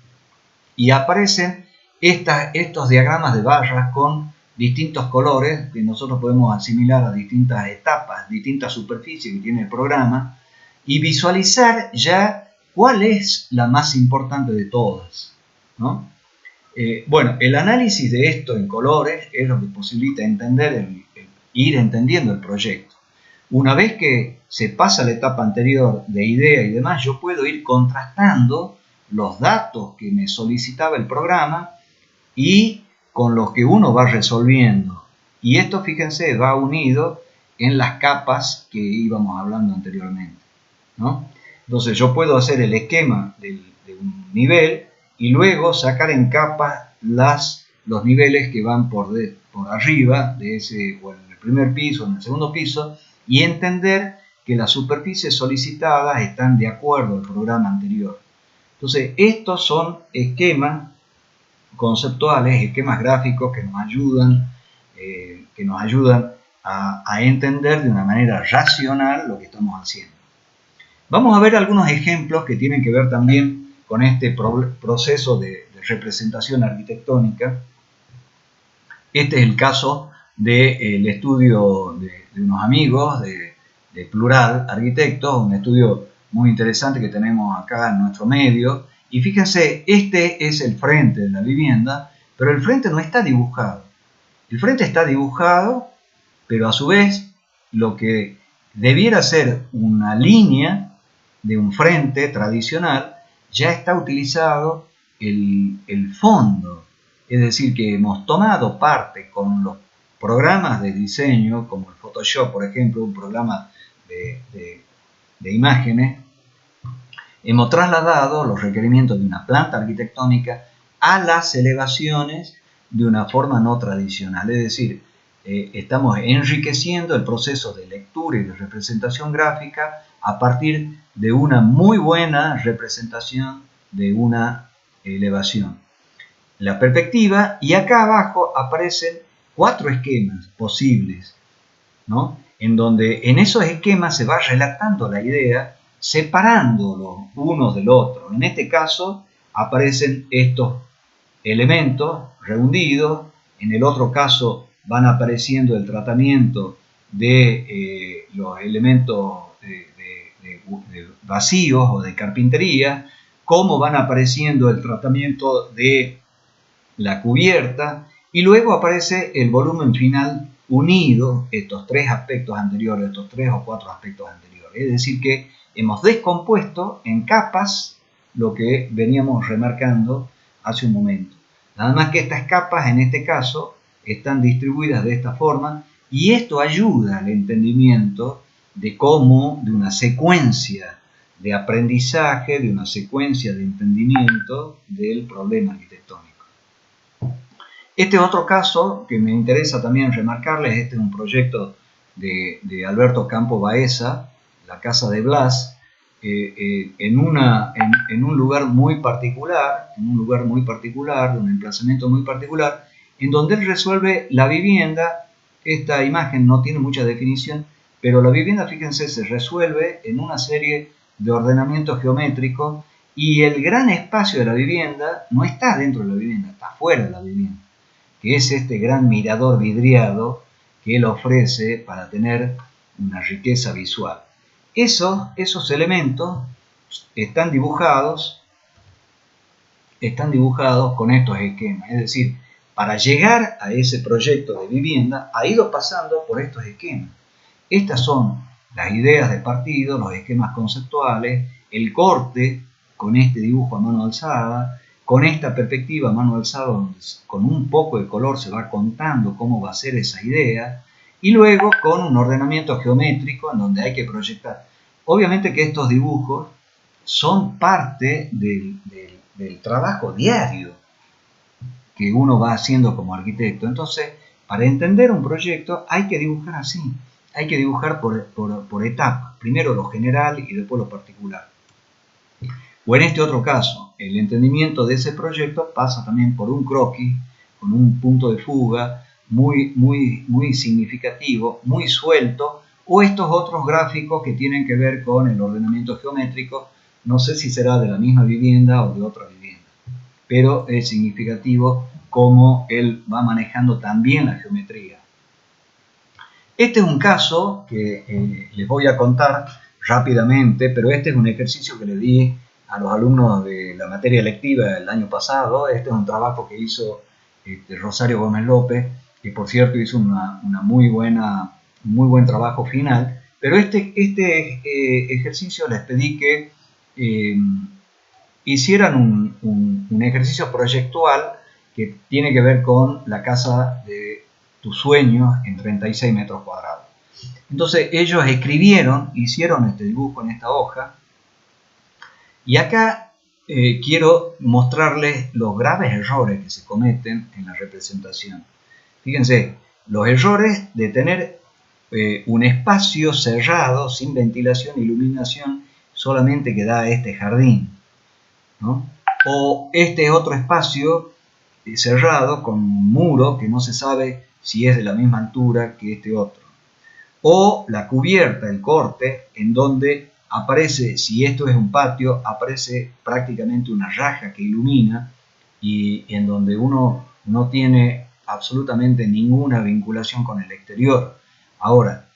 y aparecen estos diagramas de barras con distintos colores que nosotros podemos asimilar a distintas etapas, distintas superficies que tiene el programa, y visualizar ya cuál es la más importante de todas, ¿no? Bueno, el análisis de esto en colores es lo que posibilita ir entendiendo el proyecto. Una vez que se pasa la etapa anterior de idea y demás, yo puedo ir contrastando los datos que me solicitaba el programa y con los que uno va resolviendo. Y esto, fíjense, va unido en las capas que íbamos hablando anteriormente, ¿no? Entonces yo puedo hacer el esquema de un nivel y luego sacar en capas los niveles que van por arriba de ese, o en el primer piso o en el segundo piso, y entender que las superficies solicitadas están de acuerdo al programa anterior. Entonces, estos son esquemas conceptuales, esquemas gráficos que nos ayudan a entender de una manera racional lo que estamos haciendo. Vamos a ver algunos ejemplos que tienen que ver también con este proceso de representación arquitectónica. Este es el caso del estudio de unos amigos de Plural Arquitectos, un estudio muy interesante que tenemos acá en nuestro medio. Y fíjense, este es el frente de la vivienda, pero el frente no está dibujado. El frente está dibujado, pero a su vez lo que debiera ser una línea de un frente tradicional, ya está utilizado el fondo. Es decir, que hemos tomado parte con los programas de diseño, como el Photoshop, por ejemplo, un programa de imágenes, hemos trasladado los requerimientos de una planta arquitectónica a las elevaciones de una forma no tradicional. Es decir, estamos enriqueciendo el proceso de lectura y de representación gráfica a partir de una muy buena representación de una elevación. La perspectiva, y acá abajo aparecen 4 esquemas posibles, ¿no? En donde en esos esquemas se va relatando la idea, separándolos unos del otro. En este caso aparecen estos elementos rehundidos, en el otro caso van apareciendo el tratamiento de los elementos de vacíos o de carpintería, cómo van apareciendo el tratamiento de la cubierta, y luego aparece el volumen final unido, estos 3 aspectos anteriores, estos 3 o 4 aspectos anteriores. Es decir, que hemos descompuesto en capas lo que veníamos remarcando hace un momento. Nada más que estas capas, en este caso, están distribuidas de esta forma, y esto ayuda al entendimiento de cómo, de una secuencia de aprendizaje, de una secuencia de entendimiento del problema arquitectónico. Este otro caso que me interesa también remarcarles, este es un proyecto de Alberto Campo Baeza, la Casa de Blas, en un lugar muy particular, de un emplazamiento muy particular, en donde él resuelve la vivienda. Esta imagen no tiene mucha definición, pero la vivienda, fíjense, se resuelve en una serie de ordenamientos geométricos, y el gran espacio de la vivienda no está dentro de la vivienda, está fuera de la vivienda, que es este gran mirador vidriado que él ofrece para tener una riqueza visual. Esos elementos están dibujados con estos esquemas. Es decir, para llegar a ese proyecto de vivienda ha ido pasando por estos esquemas. Estas son las ideas de partido, los esquemas conceptuales, el corte con este dibujo a mano alzada, con esta perspectiva a mano alzada, donde con un poco de color se va contando cómo va a ser esa idea, y luego con un ordenamiento geométrico en donde hay que proyectar. Obviamente que estos dibujos son parte del trabajo diario que uno va haciendo como arquitecto. Entonces, para entender un proyecto hay que dibujar así, hay que dibujar por etapas, primero lo general y después lo particular. O en este otro caso, el entendimiento de ese proyecto pasa también por un croquis, con un punto de fuga muy significativo, muy suelto, o estos otros gráficos que tienen que ver con el ordenamiento geométrico. No sé si será de la misma vivienda o de otra vivienda, pero es significativo cómo él va manejando también la geometría. Este es un caso que les voy a contar rápidamente, pero este es un ejercicio que le di a los alumnos de la materia electiva el año pasado. Este es un trabajo que hizo Rosario Gómez López, que por cierto hizo una muy buen trabajo final. Pero este ejercicio les pedí que hicieran un ejercicio proyectual que tiene que ver con la casa de tus sueños en 36 metros cuadrados. Entonces ellos hicieron este dibujo en esta hoja, y acá quiero mostrarles los graves errores que se cometen en la representación. Fíjense, los errores de tener un espacio cerrado, sin ventilación e iluminación, solamente que da a este jardín, ¿no? O este otro espacio cerrado con un muro que no se sabe si es de la misma altura que este otro. O la cubierta, el corte, en donde aparece, si esto es un patio, aparece prácticamente una raja que ilumina, y en donde uno no tiene absolutamente ninguna vinculación con el exterior. Ahora,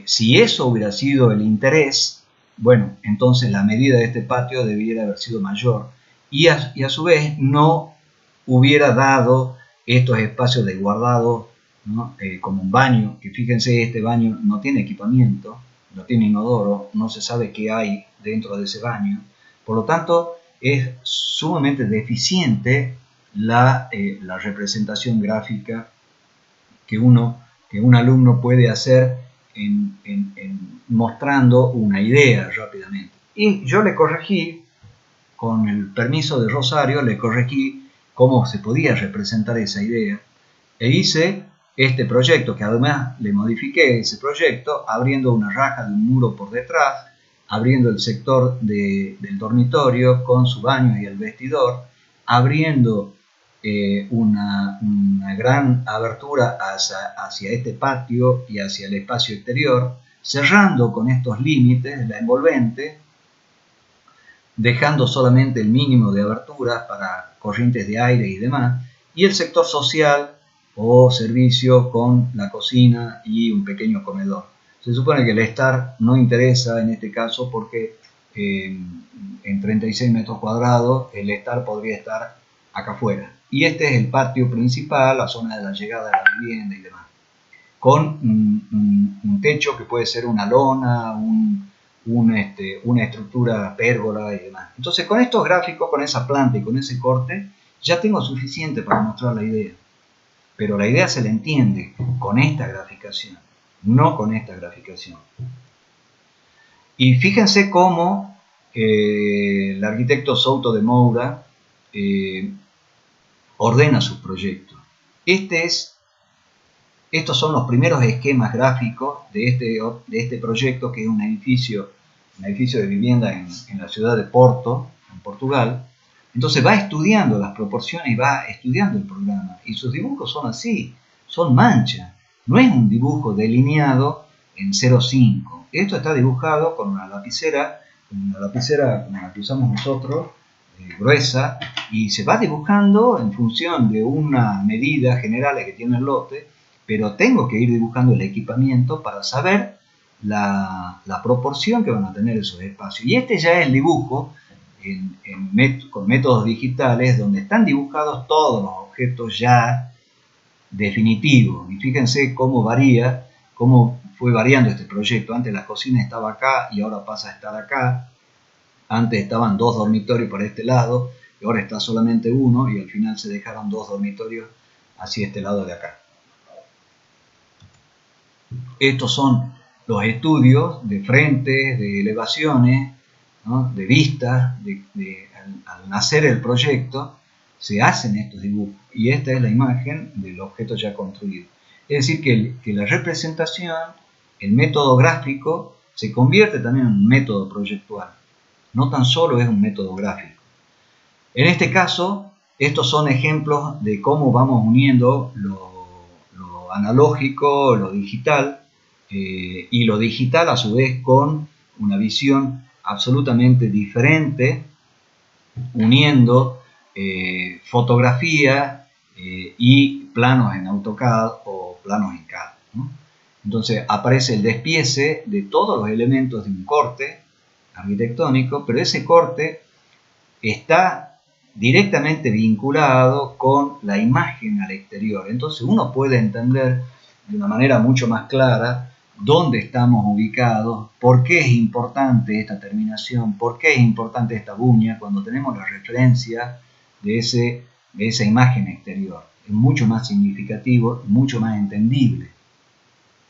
si eso hubiera sido el interés, bueno, entonces la medida de este patio debiera haber sido mayor, y a su vez no hubiera dado estos espacios de guardado, ¿no? Como un baño, que fíjense, este baño no tiene equipamiento, no tiene inodoro, no se sabe qué hay dentro de ese baño. Por lo tanto, es sumamente deficiente la representación gráfica que un alumno puede hacer en mostrando una idea rápidamente. Y yo le corregí, con el permiso de Rosario, le corregí cómo se podía representar esa idea. E hice este proyecto, que además le modifiqué ese proyecto, abriendo una raja de un muro por detrás, abriendo el sector del dormitorio con su baño y el vestidor, abriendo una gran abertura hacia este patio y hacia el espacio exterior, cerrando con estos límites la envolvente, dejando solamente el mínimo de aberturas para corrientes de aire y demás, y el sector social o servicio con la cocina y un pequeño comedor. Se supone que el estar no interesa en este caso porque en 36 metros cuadrados el estar podría estar acá afuera. Y este es el patio principal, la zona de la llegada de la vivienda y demás, con un techo que puede ser una lona, una estructura pérgola y demás. Entonces, con estos gráficos, con esa planta y con ese corte, ya tengo suficiente para mostrar la idea. Pero la idea se la entiende con esta graficación, no con esta graficación. Y fíjense cómo el arquitecto Souto de Moura ordena sus proyectos. Estos son los primeros esquemas gráficos de este proyecto, que es un edificio de vivienda en la ciudad de Porto, en Portugal. Entonces va estudiando las proporciones y va estudiando el programa. Y sus dibujos son así, son manchas. No es un dibujo delineado en 0,5. Esto está dibujado con una lapicera como la que usamos nosotros, gruesa, y se va dibujando en función de una medida general que tiene el lote, pero tengo que ir dibujando el equipamiento para saber la proporción que van a tener esos espacios. Y este ya es el dibujo con métodos digitales, donde están dibujados todos los objetos ya definitivos. Y fíjense cómo varía, cómo fue variando este proyecto. Antes la cocina estaba acá y ahora pasa a estar acá. Antes estaban 2 dormitorios por este lado y ahora está solamente uno, y al final se dejaron 2 dormitorios hacia este lado de acá. Estos son los estudios de frentes, de elevaciones, ¿no?, de vistas. Al nacer el proyecto se hacen estos dibujos y esta es la imagen del objeto ya construido. Es decir, que la representación, el método gráfico, se convierte también en un método proyectual. No tan solo es un método gráfico. En este caso, estos son ejemplos de cómo vamos uniendo lo analógico, lo digital, y lo digital a su vez con una visión absolutamente diferente, uniendo fotografía y planos en AutoCAD o planos en CAD, ¿no? Entonces aparece el despiece de todos los elementos de un corte arquitectónico, pero ese corte está directamente vinculado con la imagen al exterior. Entonces uno puede entender de una manera mucho más clara dónde estamos ubicados, por qué es importante esta terminación, por qué es importante esta buña cuando tenemos la referencia de esa imagen exterior. Es mucho más significativo, mucho más entendible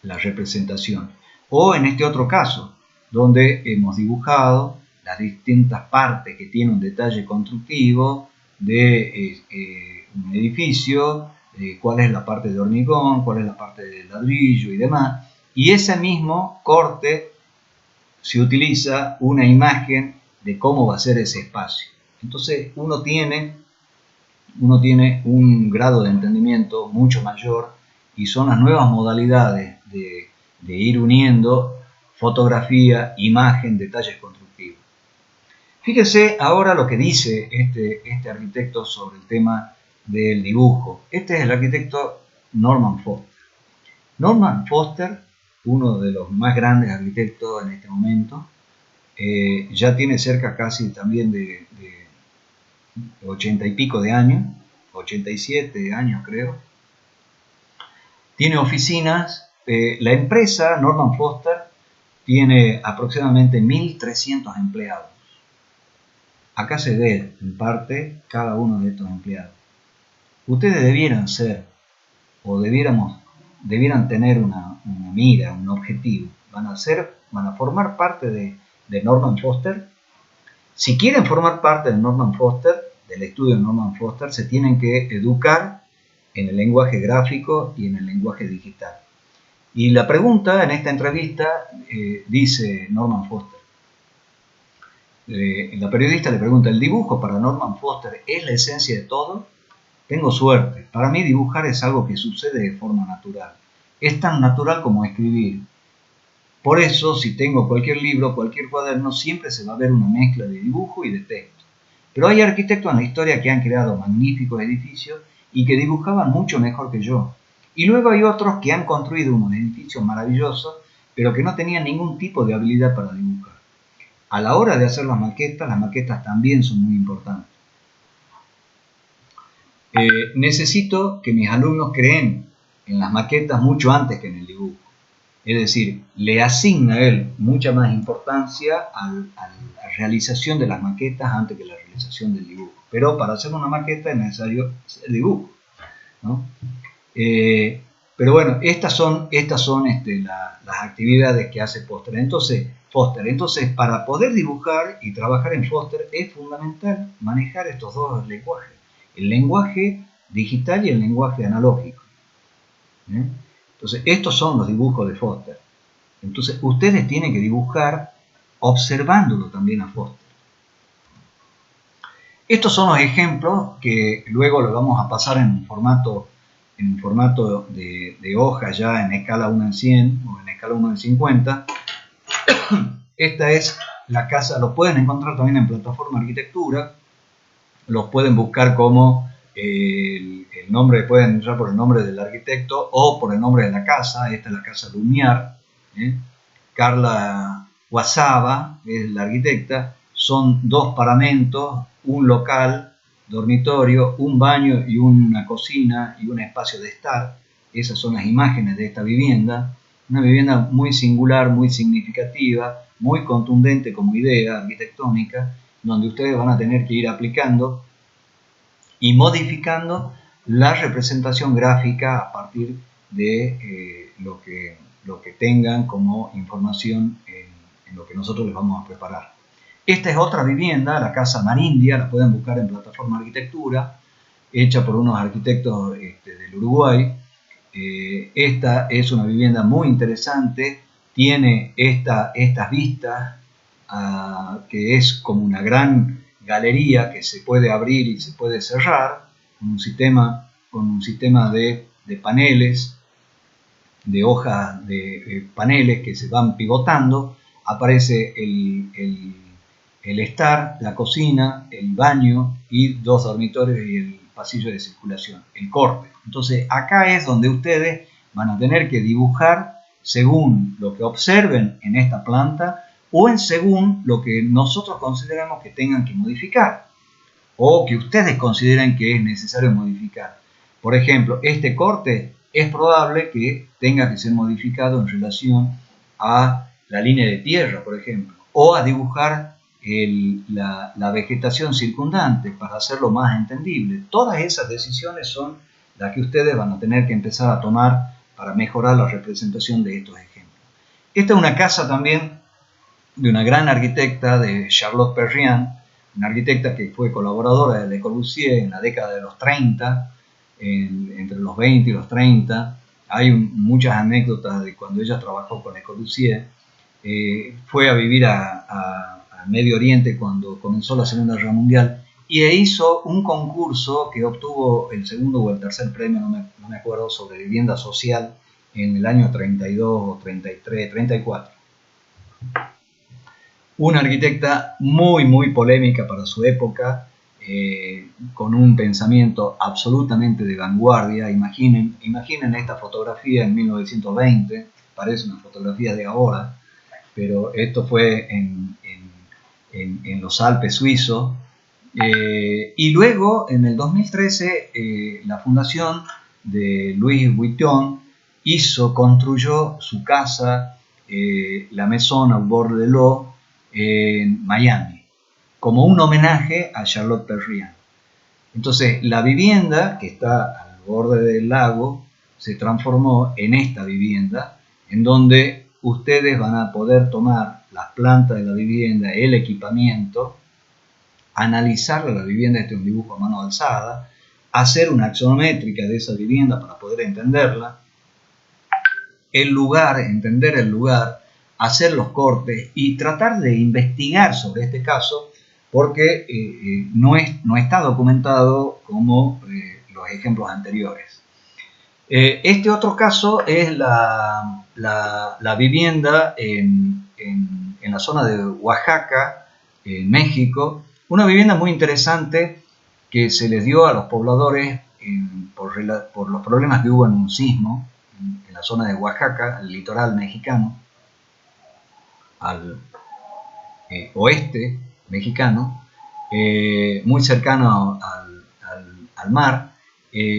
la representación. O en este otro caso, donde hemos dibujado las distintas partes que tiene un detalle constructivo de un edificio, cuál es la parte de hormigón, cuál es la parte de ladrillo y demás, y ese mismo corte se utiliza una imagen de cómo va a ser ese espacio. Entonces uno tiene un grado de entendimiento mucho mayor, y son las nuevas modalidades de ir uniendo fotografía, imagen, detalles constructivos. Fíjese ahora lo que dice este arquitecto sobre el tema del dibujo. Este es el arquitecto Norman Foster. Norman Foster, uno de los más grandes arquitectos en este momento, ya tiene cerca casi también de 80 y pico de años, 87 años creo. Tiene oficinas. La empresa Norman Foster tiene aproximadamente 1.300 empleados. Acá se ve en parte cada uno de estos empleados. Ustedes debieran ser, o debieran tener una mira, un objetivo. Van a formar parte de Norman Foster Si quieren formar parte de Norman Foster, del estudio de Norman Foster, se tienen que educar en el lenguaje gráfico y en el lenguaje digital. Y la pregunta en esta entrevista, dice Norman Foster, la periodista le pregunta, ¿el dibujo para Norman Foster es la esencia de todo? Tengo suerte, para mí dibujar es algo que sucede de forma natural. Es tan natural como escribir. Por eso, si tengo cualquier libro, cualquier cuaderno, siempre se va a ver una mezcla de dibujo y de texto. Pero hay arquitectos en la historia que han creado magníficos edificios y que dibujaban mucho mejor que yo. Y luego hay otros que han construido unos edificios maravillosos, pero que no tenían ningún tipo de habilidad para dibujar. A la hora de hacer las maquetas también son muy importantes. Necesito que mis alumnos creen en las maquetas mucho antes que en el dibujo. Es decir, le asigna a él mucha más importancia a la realización de las maquetas antes que la realización del dibujo. Pero para hacer una maqueta es necesario el dibujo, ¿no? Pero bueno, estas son las actividades que hace Foster. Entonces, para poder dibujar y trabajar en Foster es fundamental manejar estos dos lenguajes. El lenguaje digital y el lenguaje analógico. Entonces, estos son los dibujos de Foster. Entonces, ustedes tienen que dibujar observándolo también a Foster. Estos son los ejemplos que luego los vamos a pasar en formato de hoja ya en escala 1 en 100 o en escala 1 en 50. Esta es la casa, los pueden encontrar también en plataforma arquitectura, los pueden buscar como el nombre, pueden entrar por el nombre del arquitecto o por el nombre de la casa. Esta es la casa Lumiar, Carla Guasaba es la arquitecta. Son 2 paramentos, un local, dormitorio, un baño y una cocina y un espacio de estar. Esas son las imágenes de esta vivienda. Una vivienda muy singular, muy significativa, muy contundente como idea arquitectónica, donde ustedes van a tener que ir aplicando y modificando la representación gráfica a partir de lo que tengan como información en lo que nosotros les vamos a preparar. Esta es otra vivienda, la Casa Marindia, la pueden buscar en plataforma arquitectura, hecha por unos arquitectos del Uruguay. Esta es una vivienda muy interesante, tiene estas vistas, que es como una gran galería que se puede abrir y se puede cerrar, con un sistema de paneles, de hojas de paneles que se van pivotando. Aparece el estar, la cocina, el baño y 2 dormitorios y el pasillo de circulación, el corte. Entonces acá es donde ustedes van a tener que dibujar según lo que observen en esta planta o según lo que nosotros consideramos que tengan que modificar o que ustedes consideren que es necesario modificar. Por ejemplo, este corte es probable que tenga que ser modificado en relación a la línea de tierra, por ejemplo, o a dibujar la vegetación circundante para hacerlo más entendible. Todas esas decisiones son las que ustedes van a tener que empezar a tomar para mejorar la representación de estos ejemplos. Esta es una casa también de una gran arquitecta, de Charlotte Perriand, una arquitecta que fue colaboradora de Le Corbusier en la década de los 30, entre los 20 y los 30. Hay muchas anécdotas de cuando ella trabajó con Le Corbusier. Fue a vivir a Medio Oriente cuando comenzó la Segunda Guerra Mundial y hizo un concurso que obtuvo el segundo o el tercer premio, no me acuerdo, sobre vivienda social en el año 32 o 33, 34. Una arquitecta muy, muy polémica para su época, con un pensamiento absolutamente de vanguardia. Imaginen esta fotografía en 1920, parece una fotografía de ahora, pero esto fue en los Alpes suizos. Y luego, en el 2013, la fundación de Louis Vuitton construyó su casa, la Maison au bord de l'eau, en Miami, como un homenaje a Charlotte Perriand. Entonces, la vivienda que está al borde del lago se transformó en esta vivienda, en donde ustedes van a poder tomar las plantas de la vivienda, el equipamiento, analizar la vivienda, este es un dibujo a mano alzada, hacer una axonométrica de esa vivienda para poder entenderla, el lugar, entender el lugar, hacer los cortes y tratar de investigar sobre este caso, porque no está documentado como los ejemplos anteriores. Este otro caso es la vivienda en la zona de Oaxaca, en México, una vivienda muy interesante que se les dio a los pobladores por los problemas que hubo en un sismo en la zona de Oaxaca, el litoral mexicano, al oeste mexicano, muy cercano al mar,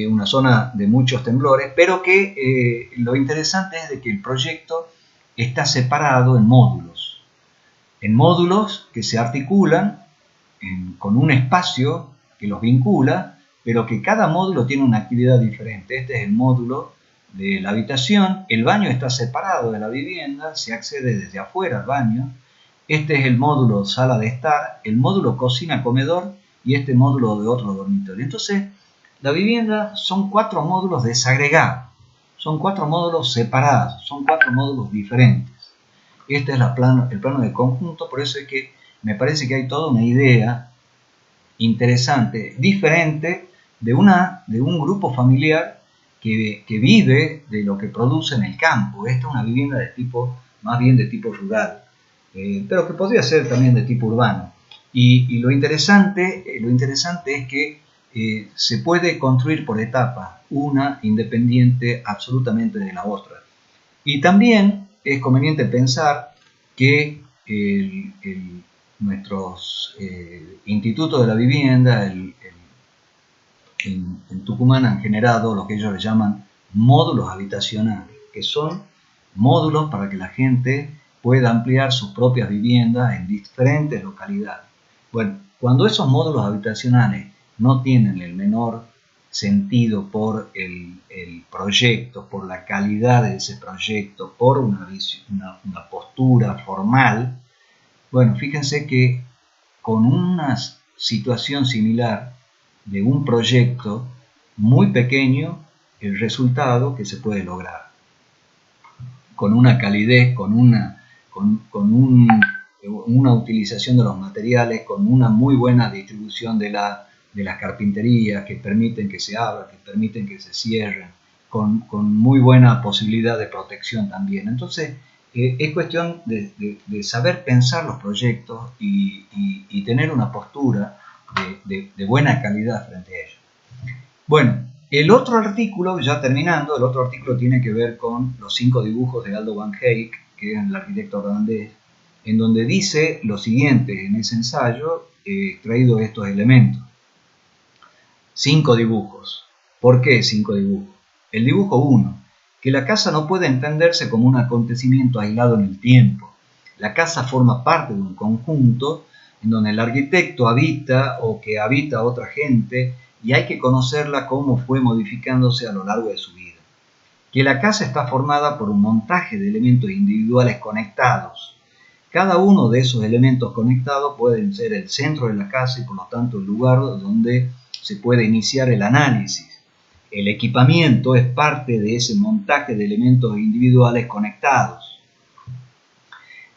una zona de muchos temblores, pero que lo interesante es de que el proyecto está separado en módulos que se articulan con un espacio que los vincula, pero que cada módulo tiene una actividad diferente. Este es el módulo de la habitación, el baño está separado de la vivienda, se accede desde afuera al baño. Este es el módulo sala de estar, el módulo cocina-comedor y este módulo de otro dormitorio. Entonces, la vivienda son 4 módulos desagregados, son 4 módulos separados, son 4 módulos diferentes. Este es el plano de conjunto, por eso es que me parece que hay toda una idea interesante, diferente de un grupo familiar que vive de lo que produce en el campo. Esta es una vivienda de tipo, más bien de tipo rural, pero que podría ser también de tipo urbano. Y lo interesante es que se puede construir por etapas, una independiente absolutamente de la otra. Y también es conveniente pensar que nuestros institutos de la vivienda en Tucumán han generado lo que ellos le llaman módulos habitacionales, que son módulos para que la gente pueda ampliar sus propias viviendas en diferentes localidades. Bueno, cuando esos módulos habitacionales no tienen el menor sentido por el proyecto, por la calidad de ese proyecto, por una postura formal, bueno, fíjense que con una situación similar de un proyecto muy pequeño, el resultado que se puede lograr, con una calidez, con una utilización de los materiales, con una muy buena distribución de las carpinterías que permiten que se abran, que permiten que se cierren, con muy buena posibilidad de protección también. Entonces, es cuestión de saber pensar los proyectos y tener una postura de buena calidad frente a ellos. Bueno, el otro artículo, ya terminando, el otro artículo tiene que ver con los 5 dibujos de Aldo Van Eyck, que es el arquitecto holandés, en donde dice lo siguiente en ese ensayo, extraído estos elementos. 5 dibujos. ¿Por qué 5 dibujos? El dibujo 1, que la casa no puede entenderse como un acontecimiento aislado en el tiempo. La casa forma parte de un conjunto en donde el arquitecto habita o que habita a otra gente y hay que conocerla cómo fue modificándose a lo largo de su vida. Que la casa está formada por un montaje de elementos individuales conectados. Cada uno de esos elementos conectados pueden ser el centro de la casa y por lo tanto el lugar donde se puede iniciar el análisis. El equipamiento es parte de ese montaje de elementos individuales conectados.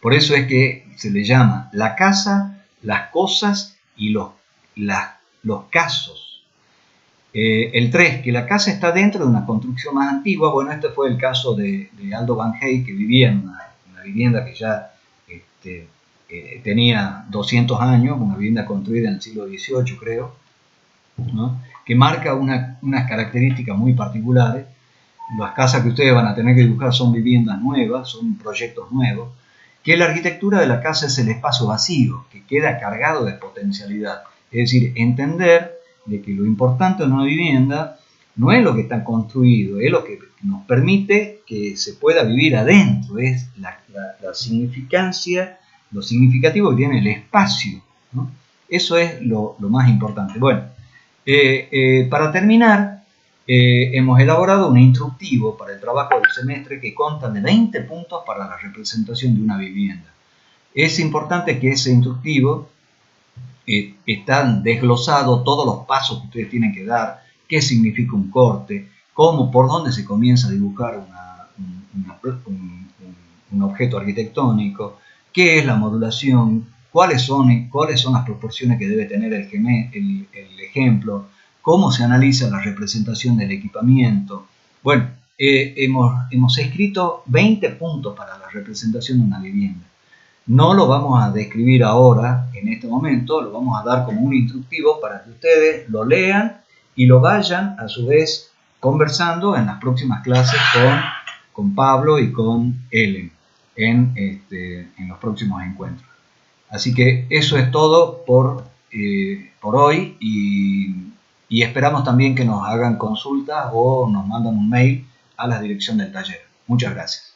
Por eso es que se le llama la casa, las cosas y los casos. El 3, que la casa está dentro de una construcción más antigua. Bueno, este fue el caso de Aldo Van Eyck, que vivía en una vivienda que ya tenía 200 años, una vivienda construida en el siglo XVIII, creo, ¿no? Que marca unas características muy particulares. Las casas que ustedes van a tener que dibujar son viviendas nuevas, son proyectos nuevos, que la arquitectura de la casa es el espacio vacío, que queda cargado de potencialidad. Es decir, entender de que lo importante de una vivienda no es lo que está construido, es lo que nos permite que se pueda vivir adentro, es la significancia, lo significativo que tiene el espacio, ¿no? Eso es lo más importante. Bueno, para terminar, hemos elaborado un instructivo para el trabajo del semestre que consta de 20 puntos para la representación de una vivienda. Es importante que ese instructivo están desglosados todos los pasos que ustedes tienen que dar, qué significa un corte, cómo, por dónde se comienza a dibujar un objeto arquitectónico, qué es la modulación, cuáles son las proporciones que debe tener el ejemplo, cómo se analiza la representación del equipamiento. Bueno, hemos escrito 20 puntos para la representación de una vivienda. No lo vamos a describir ahora, en este momento, lo vamos a dar como un instructivo para que ustedes lo lean y lo vayan a su vez conversando en las próximas clases con Pablo y con Ellen en los próximos encuentros. Así que eso es todo por hoy y esperamos también que nos hagan consultas o nos mandan un mail a la dirección del taller. Muchas gracias.